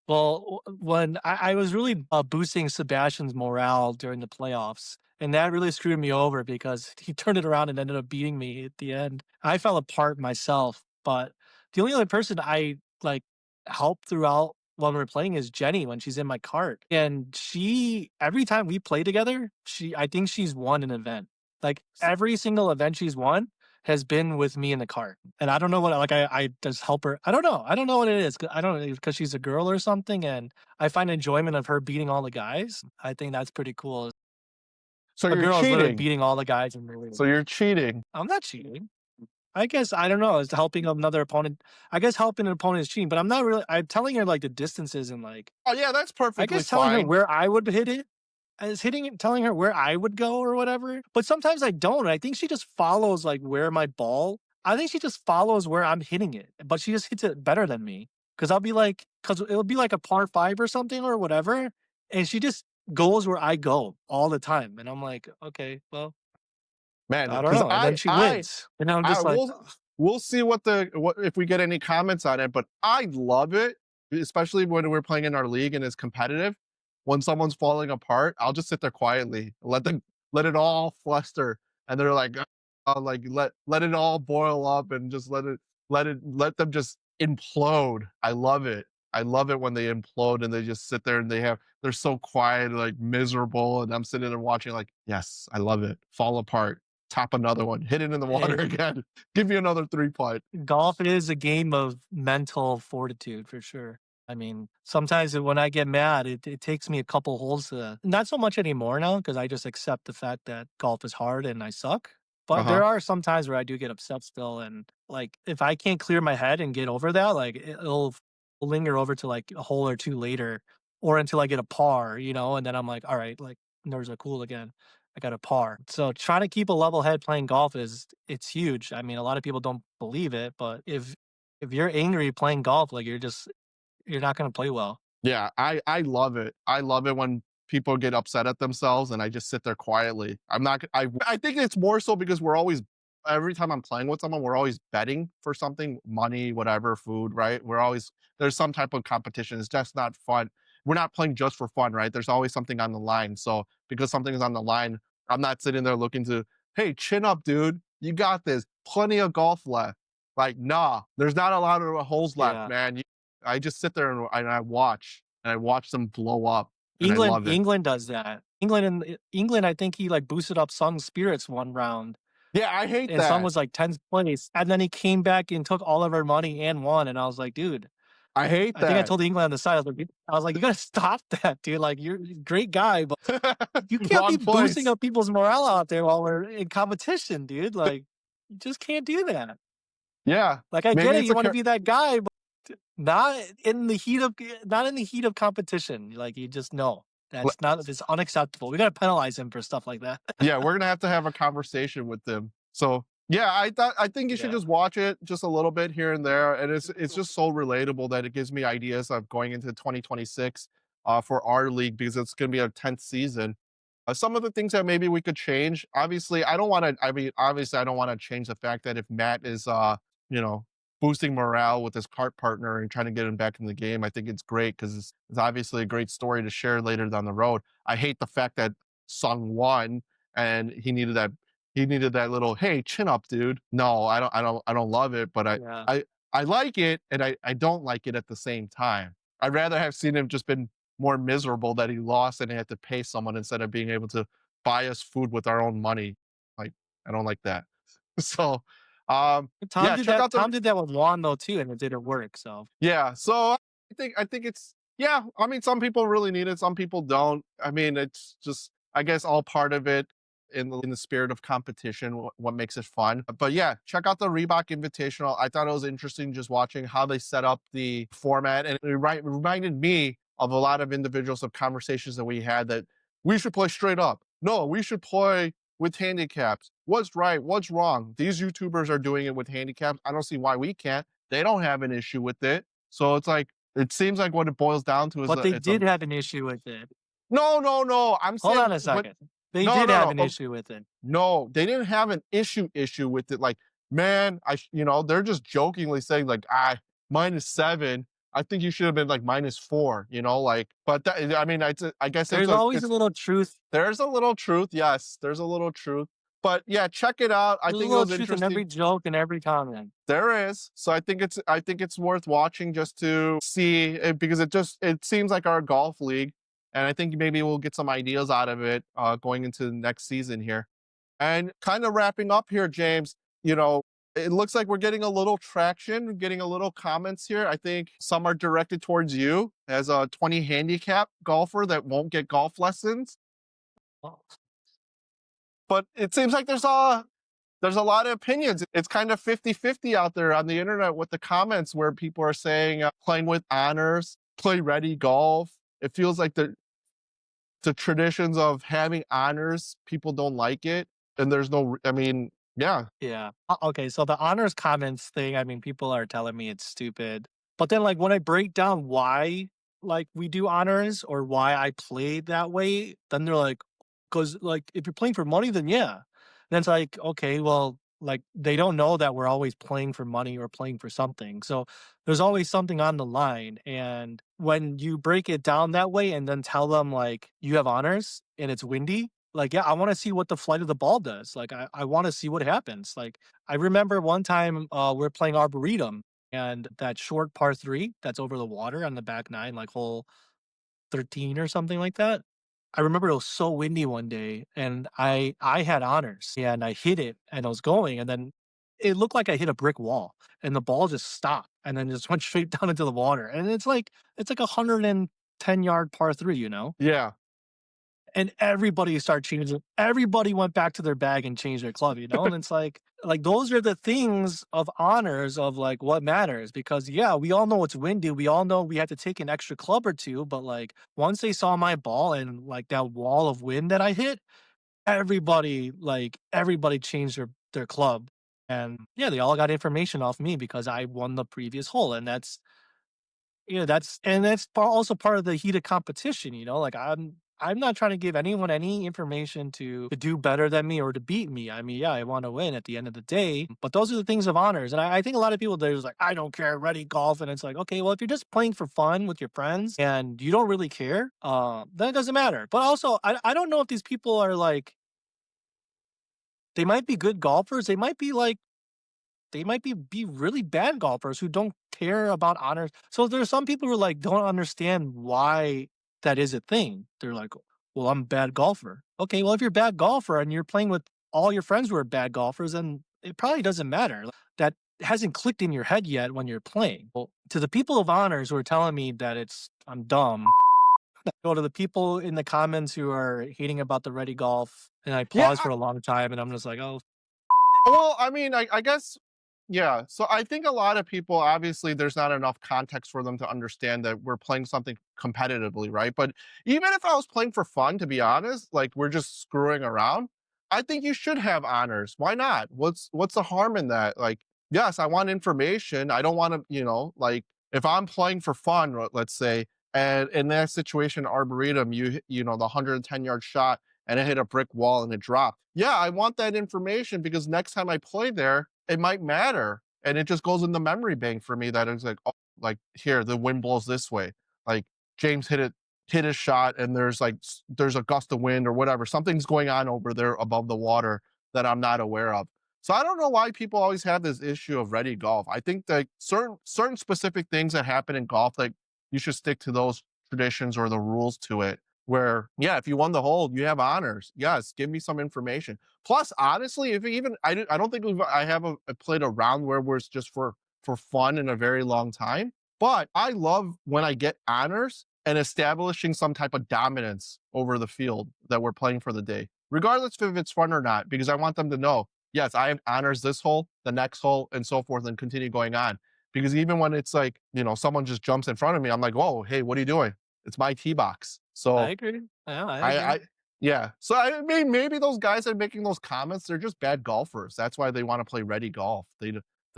well, when I was really boosting Sebastian's morale during the playoffs, and that really screwed me over because he turned it around and ended up beating me at the end. I fell apart myself, but the only other person I like help throughout when we're playing is Jenny when she's in my cart. And she every time we play together, I think she's won an event. Like every single event she's won has been with me in the cart. And I don't know what, like, I just help her. I don't know. I don't know what it is. I don't know, because she's a girl or something. And I find enjoyment of her beating all the guys. I think that's pretty cool. So A you're girl is literally cheating. beating all the guys in the league. So you're cheating. I'm not cheating. I guess, I don't know. It's helping another opponent. I guess helping an opponent is cheating, but I'm not really. I'm telling her like the distances and like, Oh yeah, that's I perfectly guess telling her fine. where I would hit it is hitting it, telling her where I would go or whatever. But sometimes I don't. I think she just follows like where my ball I think she just follows where I'm hitting it, but she just hits it better than me. Cause I'll be like, cause it'll be like a par five or something or whatever. And she just goes where I go all the time. And I'm like, okay, well, Man, I don't because know. And then she wins. And I'm I just like, will we'll see what if we get any comments on it, but I love it, especially when we're playing in our league and it's competitive. When someone's falling apart, I'll just sit there quietly, let it all fluster, and they're like, like let it all boil up and just let them just implode. I love it. I love it when they implode and they just sit there and they're so quiet, like miserable, and I'm sitting there watching, like, yes, I love it. Fall apart, tap another one, hit it in the water it, again, give me another 3 putt. golf is a game of mental fortitude for sure. I mean, sometimes when I get mad, it takes me a couple holes to, not so much anymore now because I just accept the fact that golf is hard and I suck. Uh But huh. there are some times where I do get upset still. And like, if I can't clear my head and get over that, like, it'll linger over to like a hole or two later or until I get a par, and then I'm like, all right, like, nerves are cool again. I got a par. So trying to keep a level head playing golf it's huge. I mean, a lot of people don't believe it, but if you're angry playing golf, like you're not gonna play well. Yeah, I love it. I love it when people get upset at themselves and I just sit there quietly. I think it's more so because we're always every time I'm playing with someone, we're always betting for something, money, whatever, food, right? We're always there's some type of competition. It's just not fun. We're not playing just for fun, right? There's always something on the line. So because something is on the line, I'm not sitting there looking to, hey, chin up, dude. You got this. Plenty of golf left. Like, nah, there's not a lot of holes left, Yeah. man. I just sit there and I watch them blow up, and I England love it. England does that. England, I think he like boosted up Sung's spirits one round Yeah, I hate and Sung that. was like 10th place. And then he came back and took all of our money and won. And I was like, dude, I hate I think I that. told England on the side, I was like, you gotta stop that, dude. Like you're a great guy, but you can't be Wrong boosting place. up people's morale out there while we're in competition, dude. Like, you just can't do that. Yeah, Like, I get maybe it, it's you a want to be that guy, but not in the heat of competition. Like, you just know it's unacceptable. We gotta penalize him for stuff like that. yeah, we're gonna have to have a conversation with them. So yeah, I think you should Yeah. just watch it just a little bit here and there, and it's just so relatable that it gives me ideas of going into 2026 for our league because it's gonna be our 10th season. Some of the things that maybe we could change. Obviously, I don't want to. I mean, obviously, I don't want to change the fact that if Matt is, you know, boosting morale with his cart partner and trying to get him back in the game, I think it's great because it's obviously a great story to share later down the road. I hate the fact that Sung won and he needed that little hey chin up, dude. No, I don't love it, but Yeah. I like it and I don't like it at the same time. I'd rather have seen him just been more miserable that he lost and he had to pay someone instead of being able to buy us food with our own money. Like, I don't like that. So, Tom yeah, did check that. out the Tom did that with Juan though too, and it didn't work. So yeah. So I think it's yeah. I mean, some people really need it, some people don't. I mean, it's just I guess all part of it in the spirit of competition. What makes it fun? But yeah, check out the Reebok Invitational. I thought it was interesting just watching how they set up the format, and reminded me of a lot of individuals of conversations that we had that we should play straight up. No, we should play with handicaps. What's right? What's wrong? These YouTubers are doing it with handicaps. I don't see why we can't. They don't have an issue with it. So it's like it seems like what it boils down to is but they it's a did have an issue with it. no. I'm Hold saying on a but second. They did have an issue with it. no, they didn't have an issue with it. Like, man, they're just jokingly saying like, -7. I think you should have been like -4. Like, but that, I mean, I guess There's always a it's little truth. there's a little truth. Yes, there's a little truth. But yeah, check it out. I There's a think it little was truth in every interesting. joke and every comment. There is. So I think it's worth watching just to see it because it seems like our golf league, and I think maybe we'll get some ideas out of it going into the next season here. And kind of wrapping up here, James, you know, it looks like we're getting a little traction, getting a little comments here. I think some are directed towards you as a 20 handicap golfer that won't get golf lessons. Well, But it seems like there's a lot of opinions. It's kind of 50-50 out there on the internet with the comments where people are saying playing with honors, play ready golf. It feels like the traditions of having honors, people don't like it. And there's no, I mean, Yeah. Yeah. Okay, so the honors comments thing, I mean, people are telling me it's stupid. But then, like, when I break down why, like, we do honors or why I play that way, then they're like, "'Cause, like, if you're playing for money, then yeah." Then it's like, okay, well, like, they don't know that we're always playing for money or playing for something. So there's always something on the line. And when you break it down that way and then tell them, like, you have honors and it's windy, like, yeah, I wanna see what the flight of the ball does. Like, I wanna see what happens. Like, I remember one time, we're playing Arboretum, and that short par 3 that's over the water on the back 9, like hole 13 or something like that. I remember it was so windy one day, and I had honors, and I hit it, and I was going, and then it looked like I hit a brick wall, and the ball just stopped, and then just went straight down into the water, and it's like a 110-yard par 3, you know? Yeah. And everybody started changing everybody went back to their bag and changed their club, you know? And it's like, those are the things of honors of, like, what matters because, yeah, we all know it's windy, we all know we had to take an extra club or 2, but, like, once they saw my ball and, like, that wall of wind that I hit, everybody changed their club. And, yeah, they all got information off me because I won the previous hole, and that's also part of the heated competition, you know? Like, I'm not trying to give anyone any information to do better than me or to beat me. I mean, yeah, I wanna win at the end of the day, but those are the things of honors, and I think a lot of people, they're just like, "I don't care, ready golf," and it's like, "Okay, well, if you're just playing for fun with your friends and you don't really care, then it doesn't matter." But also, I don't know if these people are, like they might be good golfers, they might be really bad golfers who don't care about honors. So there's some people who, like, don't understand why that is a thing. They're like, "Well, I'm a bad golfer." Okay, well, if you're a bad golfer and you're playing with all your friends who are bad golfers, then it probably doesn't matter. That hasn't clicked in your head yet when you're playing. Well, to the people of honors who are telling me that I'm dumb, go to the people in the comments who are hating about the ready golf, and I Yeah. pause for a long time, and I'm just like, "Oh, Well, I mean, I guess, yeah. So I think a lot of people, obviously, there's not enough context for them to understand that we're playing something competitively, right? But even if I was playing for fun, to be honest, like we're just screwing around, I think you should have honors. Why not? What's the harm in that? Like, yes, I want information. I don't want to, like if I'm playing for fun, let's say, and in that situation, Arboretum, the 110-yard shot and it hit a brick wall and it dropped. Yeah, I want that information because next time I play there, it might matter. And it just goes in the memory bank for me that it's like, oh, like here, the wind blows this way. Like James hit his shot and there's a gust of wind or whatever. Something's going on over there above the water that I'm not aware of. So I don't know why people always have this issue of ready golf. I think that certain specific things that happen in golf, like you should stick to those traditions or the rules to it where yeah, if you won the hole, you have honors. Yes, give me some information. Plus, honestly, if even I don't think I have played a round where it's just for fun in a very long time. But I love when I get honors and establishing some type of dominance over the field that we're playing for the day, regardless if it's fun or not, because I want them to know, yes, I have honors this hole, the next hole, and so forth, and continue going on. Because even when it's like, someone just jumps in front of me, I'm like, whoa, hey, what are you doing? It's my tee box. I So agree. Yeah, I I agree." yeah. So I mean, maybe those guys that are making those comments, they're just bad golfers. That's why they want to play ready golf. They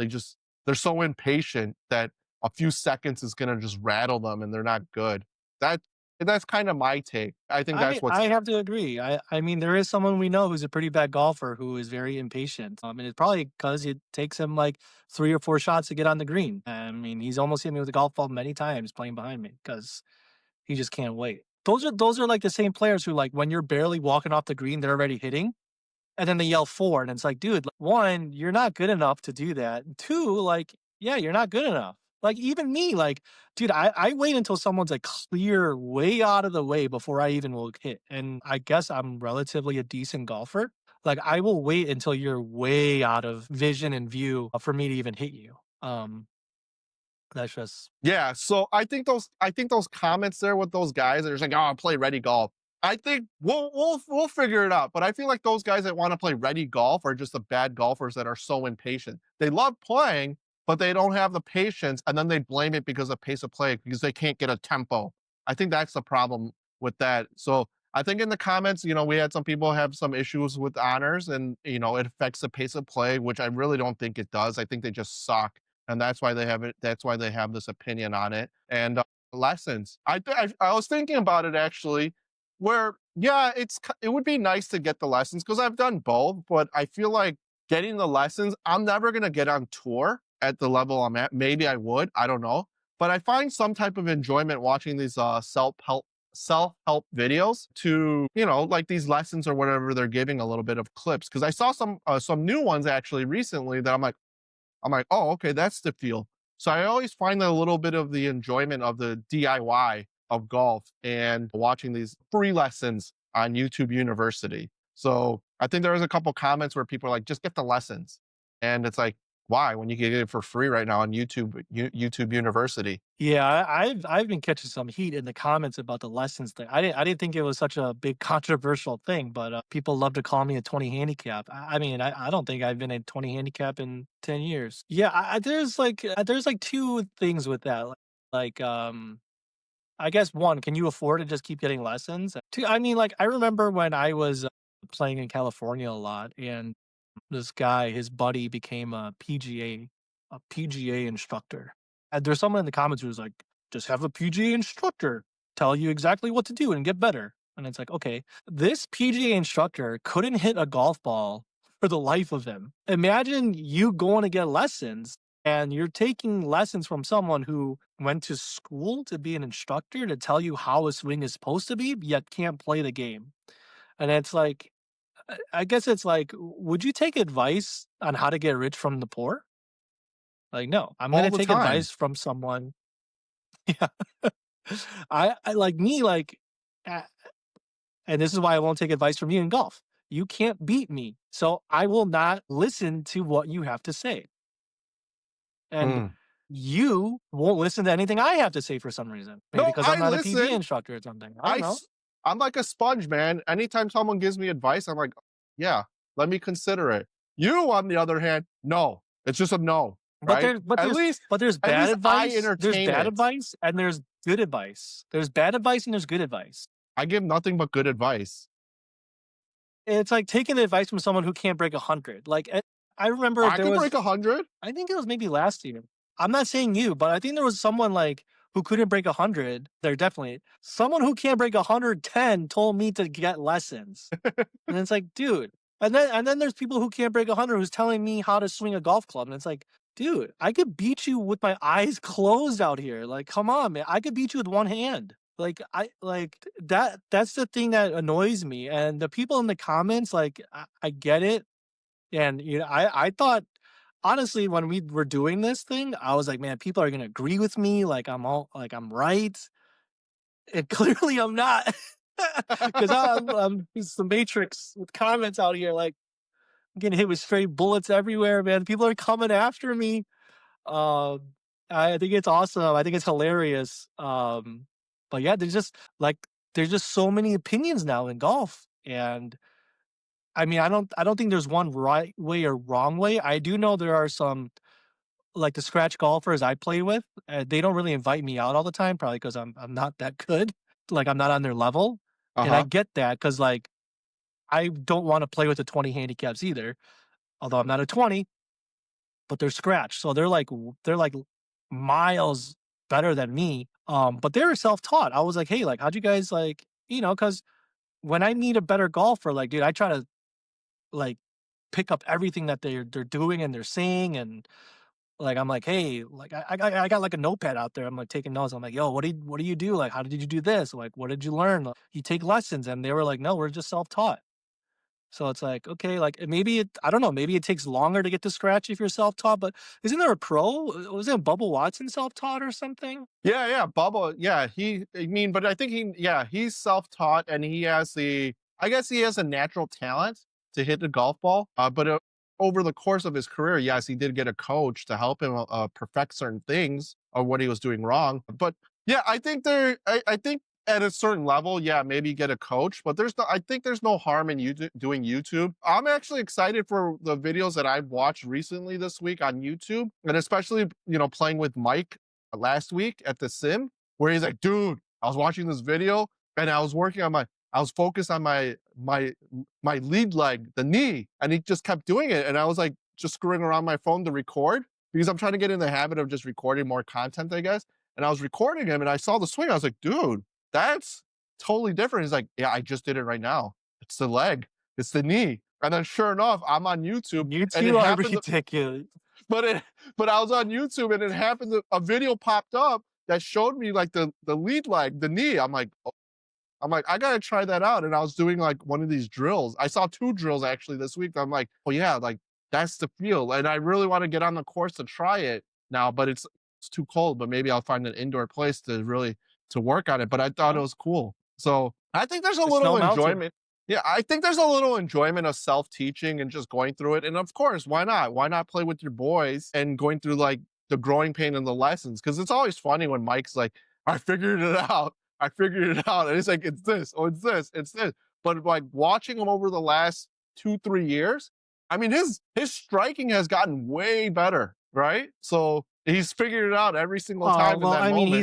just they're so impatient that a few seconds is gonna just rattle them and they're not good. That that's kind of my take. I think that's what's I have to agree. I mean, there is someone we know who's a pretty bad golfer who is very impatient. And it's probably because it takes him like 3 or 4 shots to get on the green. I mean, he's almost hit me with a golf ball many times playing behind me because he just can't wait. Those are like the same players who, like, when you're barely walking off the green, they're already hitting. And then they yell 4, and it's like, dude, 1, you're not good enough to do that. 2, like, yeah, you're not good enough. Like, even me, like, dude, I wait until someone's, like, clear way out of the way before I even will hit, and I guess I'm relatively a decent golfer. Like, I will wait until you're way out of vision and view for me to even hit you. That's just yeah, so I think those comments there with those guys that are just like, "Oh, I play ready golf." I think we'll figure it out, but I feel like those guys that wanna play ready golf are just the bad golfers that are so impatient. They love playing, but they don't have the patience, and then they blame it because of pace of play because they can't get a tempo. I think that's the problem with that. So, I think in the comments, we had some people have some issues with honors and, it affects the pace of play, which I really don't think it does. I think they just suck. And that's why they have it. That's why they have this opinion on it. And lessons. I was thinking about it actually, where, yeah, it would be nice to get the lessons because I've done both, but I feel like getting the lessons, I'm never going to get on tour at the level I'm at. Maybe I would. I don't know. But I find some type of enjoyment watching these self-help videos to, like these lessons or whatever they're giving a little bit of clips. Cause I saw some new ones actually recently that I'm like, oh, okay, that's the feel. So I always find a little bit of the enjoyment of the DIY of golf and watching these free lessons on YouTube University. So I think there was a couple comments where people are like, just get the lessons. And it's like, why? When you can get it for free right now on YouTube University. Yeah, I've been catching some heat in the comments about the lessons thing. I didn't think it was such a big controversial thing, but people love to call me a 20 handicap. I mean, I don't think I've been a 20 handicap in 10 years. Yeah, there's like two things with that. I guess one, can you afford to just keep getting lessons? Two, I mean, like I remember when I was playing in California a lot, and this guy, his buddy, became a PGA instructor. And there's someone in the comments who was like, "Just have a PGA instructor tell you exactly what to do and get better." And it's like, okay, this PGA instructor couldn't hit a golf ball for the life of him. Imagine you going to get lessons and you're taking lessons from someone who went to school to be an instructor to tell you how a swing is supposed to be, yet can't play the game. And it's like, I guess it's like, would you take advice on how to get rich from the poor? Like, no, I'm All gonna the take time. advice from someone. Yeah, I like me, like, uh, and this is why I won't take advice from you in golf. You can't beat me, so I will not listen to what you have to say, and Mm. you won't listen to anything I have to say for some reason. Maybe No, because I'm I not a PGA listen. instructor or something. I I don't know. s- I'm like a sponge, man. Anytime someone gives me advice, I'm like, yeah, let me consider it. You, on the other hand, no. It's just a no, But right? there but At there's least, but there's at bad least I advice, there's entertain bad it. advice, and there's good advice. There's bad advice and there's good advice. I give nothing but good advice. It's like taking advice from someone who can't break 100. Like, I remember I there could break was 100. I think it was maybe last year. I'm not saying you, but I think there was someone, like, who couldn't break 100. There definitely someone who can't break 110 told me to get lessons. And it's like, dude. And then there's people who can't break 100 who's telling me how to swing a golf club. And it's like, dude, I could beat you with my eyes closed out here. Like, come on, man. I could beat you with one hand. Like, that's the thing that annoys me. And the people in the comments, like, I get it. And I thought, honestly, when we were doing this thing, I was like, man, people are gonna agree with me, like I'm right. And clearly I'm not. Because I'm it's the Matrix with comments out here, like getting hit with straight bullets everywhere, man. People are coming after me. Um, I think it's awesome. I think it's hilarious. But yeah, there's just so many opinions now in golf, and I mean, I don't think there's one right way or wrong way. I do know there are some, like the scratch golfers I play with. They don't really invite me out all the time, probably because I'm not that good. Like I'm not on their level, Uh and I huh. get that because like I don't want to play with the 20 handicaps either. Although I'm not a 20, but they're scratch. So they're like miles better than me. But they were self-taught. I was like, hey, like, how'd you guys like, because when I meet a better golfer, like, dude, I try to like pick up everything that they're doing and they're saying, and like I'm like, hey, like I got like a notepad out there. I'm like taking notes. I'm like, yo, what do you do? Like, how did you do this? Like, what did you learn? Like, you take lessons, and they were like, no, we're just self-taught. So it's like, okay, like maybe I don't know, maybe it takes longer to get to scratch if you're self-taught, but isn't there a pro? Wasn't Bubba Watson self-taught or something? Yeah, yeah, Bubba. Yeah, I mean, but I think yeah, he's self-taught and I guess he has a natural talent to hit the golf ball. But over the course of his career, yes, he did get a coach to help him perfect certain things or what he was doing wrong. But yeah, I think at a certain level, yeah, maybe get a coach, but I think there's no harm in you doing YouTube. I'm actually excited for the videos that I've watched recently this week on YouTube, and especially, playing with Mike last week at the sim where he's like, dude, I was watching this video and I was working on I was focused on my lead leg, the knee, and he just kept doing it. And I was like just screwing around my phone to record because I'm trying to get in the habit of just recording more content, I guess. And I was recording him and I saw the swing. I was like, dude, that's totally different. He's like, yeah, I just did it right now. It's the leg, it's the knee. And then sure enough, I'm on YouTube You and it two are happened. ridiculous. But it, but I was on YouTube and it happened. A video popped up that showed me like the lead leg, the knee. I'm like, I gotta try that out. And I was doing like one of these drills. I saw 2 drills actually this week. I'm like, oh yeah, like that's the feel. And I really want to get on the course to try it now, but it's too cold. But maybe I'll find an indoor place to really to work on it. But I thought it Well, was cool. So I think there's a it's little Snow Mountain. enjoyment. Yeah, I think there's a little enjoyment of self-teaching and just going through it. And of course, why not? Why not play with your boys and going through like the growing pain and the lessons? Because it's always funny when Mike's like, I figured it out. I figured it out. And it's like, it's this, oh, it's this, it's this. But like watching him over the last 2, 3 years, I mean, his striking has gotten way better, right? So he's figured it out every single time in Well, that I mean, moment.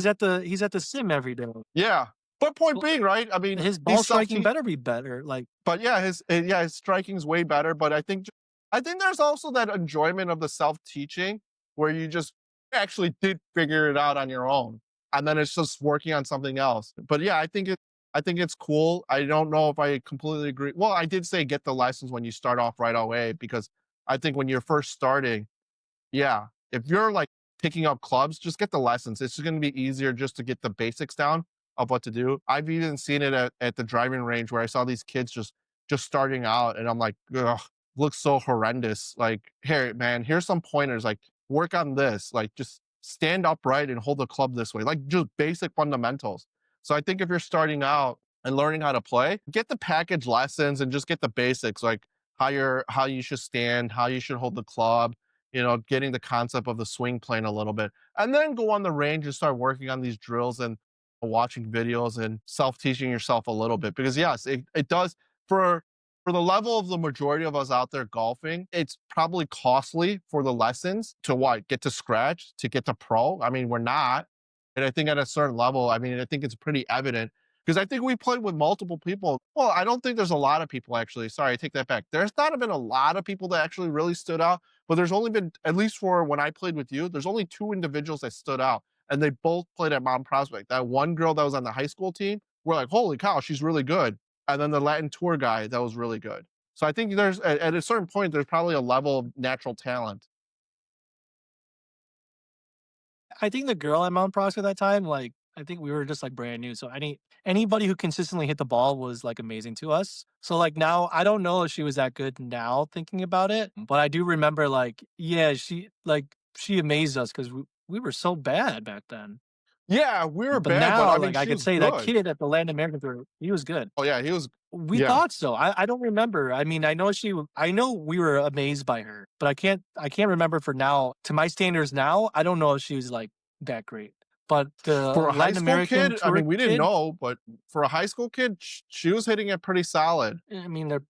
he's at the sim every day. Yeah. But point Well, being, right? I mean, his ball he's self striking better be better. Like, but yeah, his striking's way better. But I think there's also that enjoyment of the self teaching where you just actually did figure it out on your own, and then it's just working on something else. But yeah, I think it's cool. I don't know if I completely agree. Well, I did say get the license when you start off right away because I think when you're first starting, yeah. If you're like picking up clubs, just get the lessons. It's just going to be easier just to get the basics down of what to do. I've even seen it at the driving range where I saw these kids just starting out and I'm like, ugh, looks so horrendous. Like, here, man, here's some pointers. Like, work on this. Like, just stand upright and hold the club this way. Like, just basic fundamentals. So I think if you're starting out and learning how to play, get the package lessons and just get the basics, like how you should stand, how you should hold the club, getting the concept of the swing plane a little bit, and then go on the range and start working on these drills and watching videos and self-teaching yourself a little bit. Because yes, it does for the level of the majority of us out there golfing, it's probably costly for the lessons to what get to scratch to get to pro. I mean, we're not, and I think at a certain level, I mean, I think it's pretty evident because I think we played with multiple people. Well, I don't think there's a lot of people actually. Sorry, I take that back. There's not been a lot of people that actually really stood out, but there's only been, at least for when I played with you, there's only 2 individuals that stood out, and they both played at Mount Prospect. That one girl that was on the high school team, we're like, holy cow, she's really good. And then the Latin tour guy that was really good. So I think there's at a certain point, there's probably a level of natural talent. I think the girl at Mount Prospect at that time, like, I think we were just like brand new. So anybody who consistently hit the ball was like amazing to us. So like now, I don't know if she was that good now thinking about it, but I do remember like, yeah, she amazed us because we were so bad back then. Yeah, we were But bad, but now, I mean, like I she could was say that good. kid at the Latin American Tour, he was good. Oh yeah, he was. We Yeah, thought so. I don't remember. I mean, I know we were amazed by her, but I can't remember for now. To my standards now, I don't know if she was like that great. But the for a high Latin school American kid, I tour mean, we didn't kid, know, but for a high school kid, she was hitting it pretty solid. I mean, they're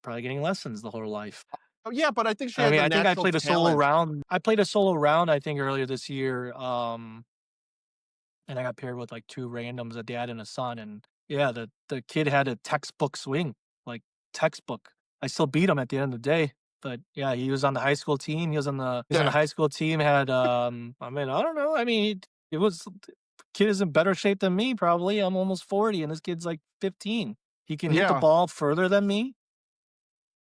probably getting lessons the whole life. Oh yeah, but I think she I had mean, the I think I natural played a solo talent. round. I played a solo round, I think, earlier this year. And I got paired with like 2 randoms, a dad and a son. And yeah, the kid had a textbook swing, like textbook. I still beat him at the end of the day. But yeah, he was on the high school team. He was on the Yeah, high school team, had I mean, I don't know. I mean, it was kid is in better shape than me, probably. I'm almost 40 and this kid's like 15. He can hit the yeah. ball further than me.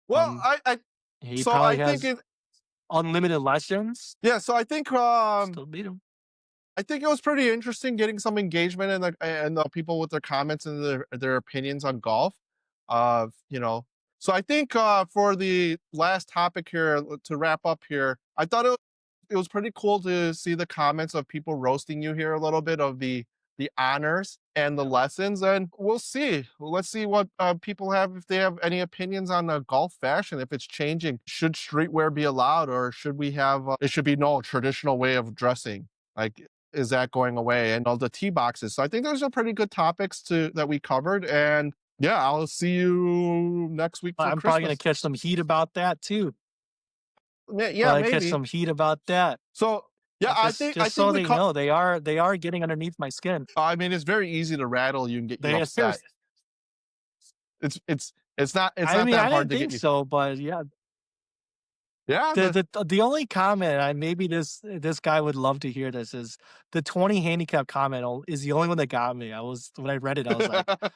Well, Um, he so probably I think has it. unlimited lessons. Yeah, so Still beat him. I think it was pretty interesting getting some engagement and the people with their comments and their opinions on golf. Uh, you know, so I think for the last topic here to wrap up here, I thought it was pretty cool to see the comments of people roasting you here a little bit of the honors and the lessons, and we'll see. Let's see what people have if they have any opinions on golf fashion. If it's changing, should streetwear be allowed, or should we have it should be no traditional way of dressing? Like, is that going away? And all the tee boxes. So I think those are pretty good topics that we covered. And yeah, I'll see you next week for I'm probably gonna Christmas. catch some heat about that too. Yeah, Probably catch maybe. some heat about that. So yeah, Just I just think so we they cut. know, they are getting underneath my skin. I mean, it's very easy to rattle you and get you They upset. It's I not mean, that I hard didn't to get think you. so, but yeah, Yeah, the only comment I maybe this guy would love to hear this is the 20 handicap comment is the only one that got me. I was when I read it, I was like,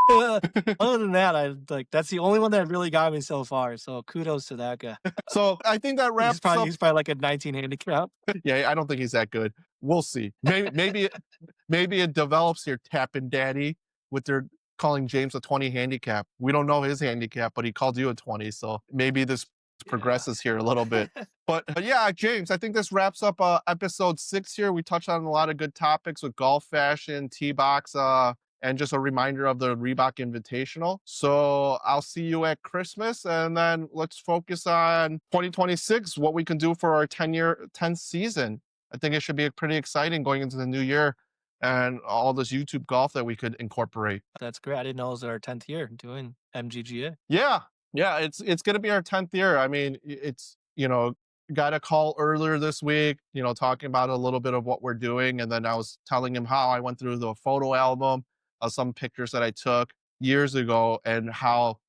other than that, I like that's the only one that really got me so far. So kudos to that guy. so I think that wraps up. He's probably like a 19 handicap. Yeah, I don't think he's that good. We'll see. Maybe it develops here, Tappin' Daddy, with their calling James a 20 handicap. We don't know his handicap, but he called you a 20. So maybe this Yeah. progresses here a little bit. But yeah, James, I think this wraps up episode 6 here. We touched on a lot of good topics with golf fashion, T box, and just a reminder of the Reebok Invitational. So I'll see you at Christmas, and then let's focus on 2026, what we can do for our 10th season. I think it should be pretty exciting going into the new year and all this YouTube golf that we could incorporate. That's great. I didn't know it was our 10th year doing MGGA. Yeah, yeah, it's gonna be our 10th year. I mean, it's got a call earlier this week, talking about a little bit of what we're doing, and then I was telling him how I went through the photo album of some pictures that I took years ago, and how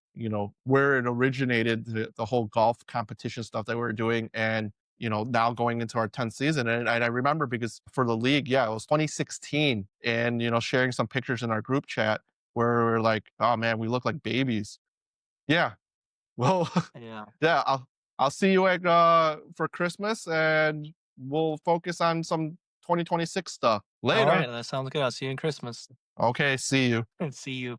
where it originated, the whole golf competition stuff that we were doing, and now going into our 10th season. And I remember because for the league, yeah, it was 2016, and sharing some pictures in our group chat where we're like, oh man, we look like babies. Yeah. Well, Yeah. yeah, I'll see you at for Christmas, and we'll focus on some 2026 stuff. All right. Later. That sounds good. I'll see you in Christmas. Okay, see you. See you.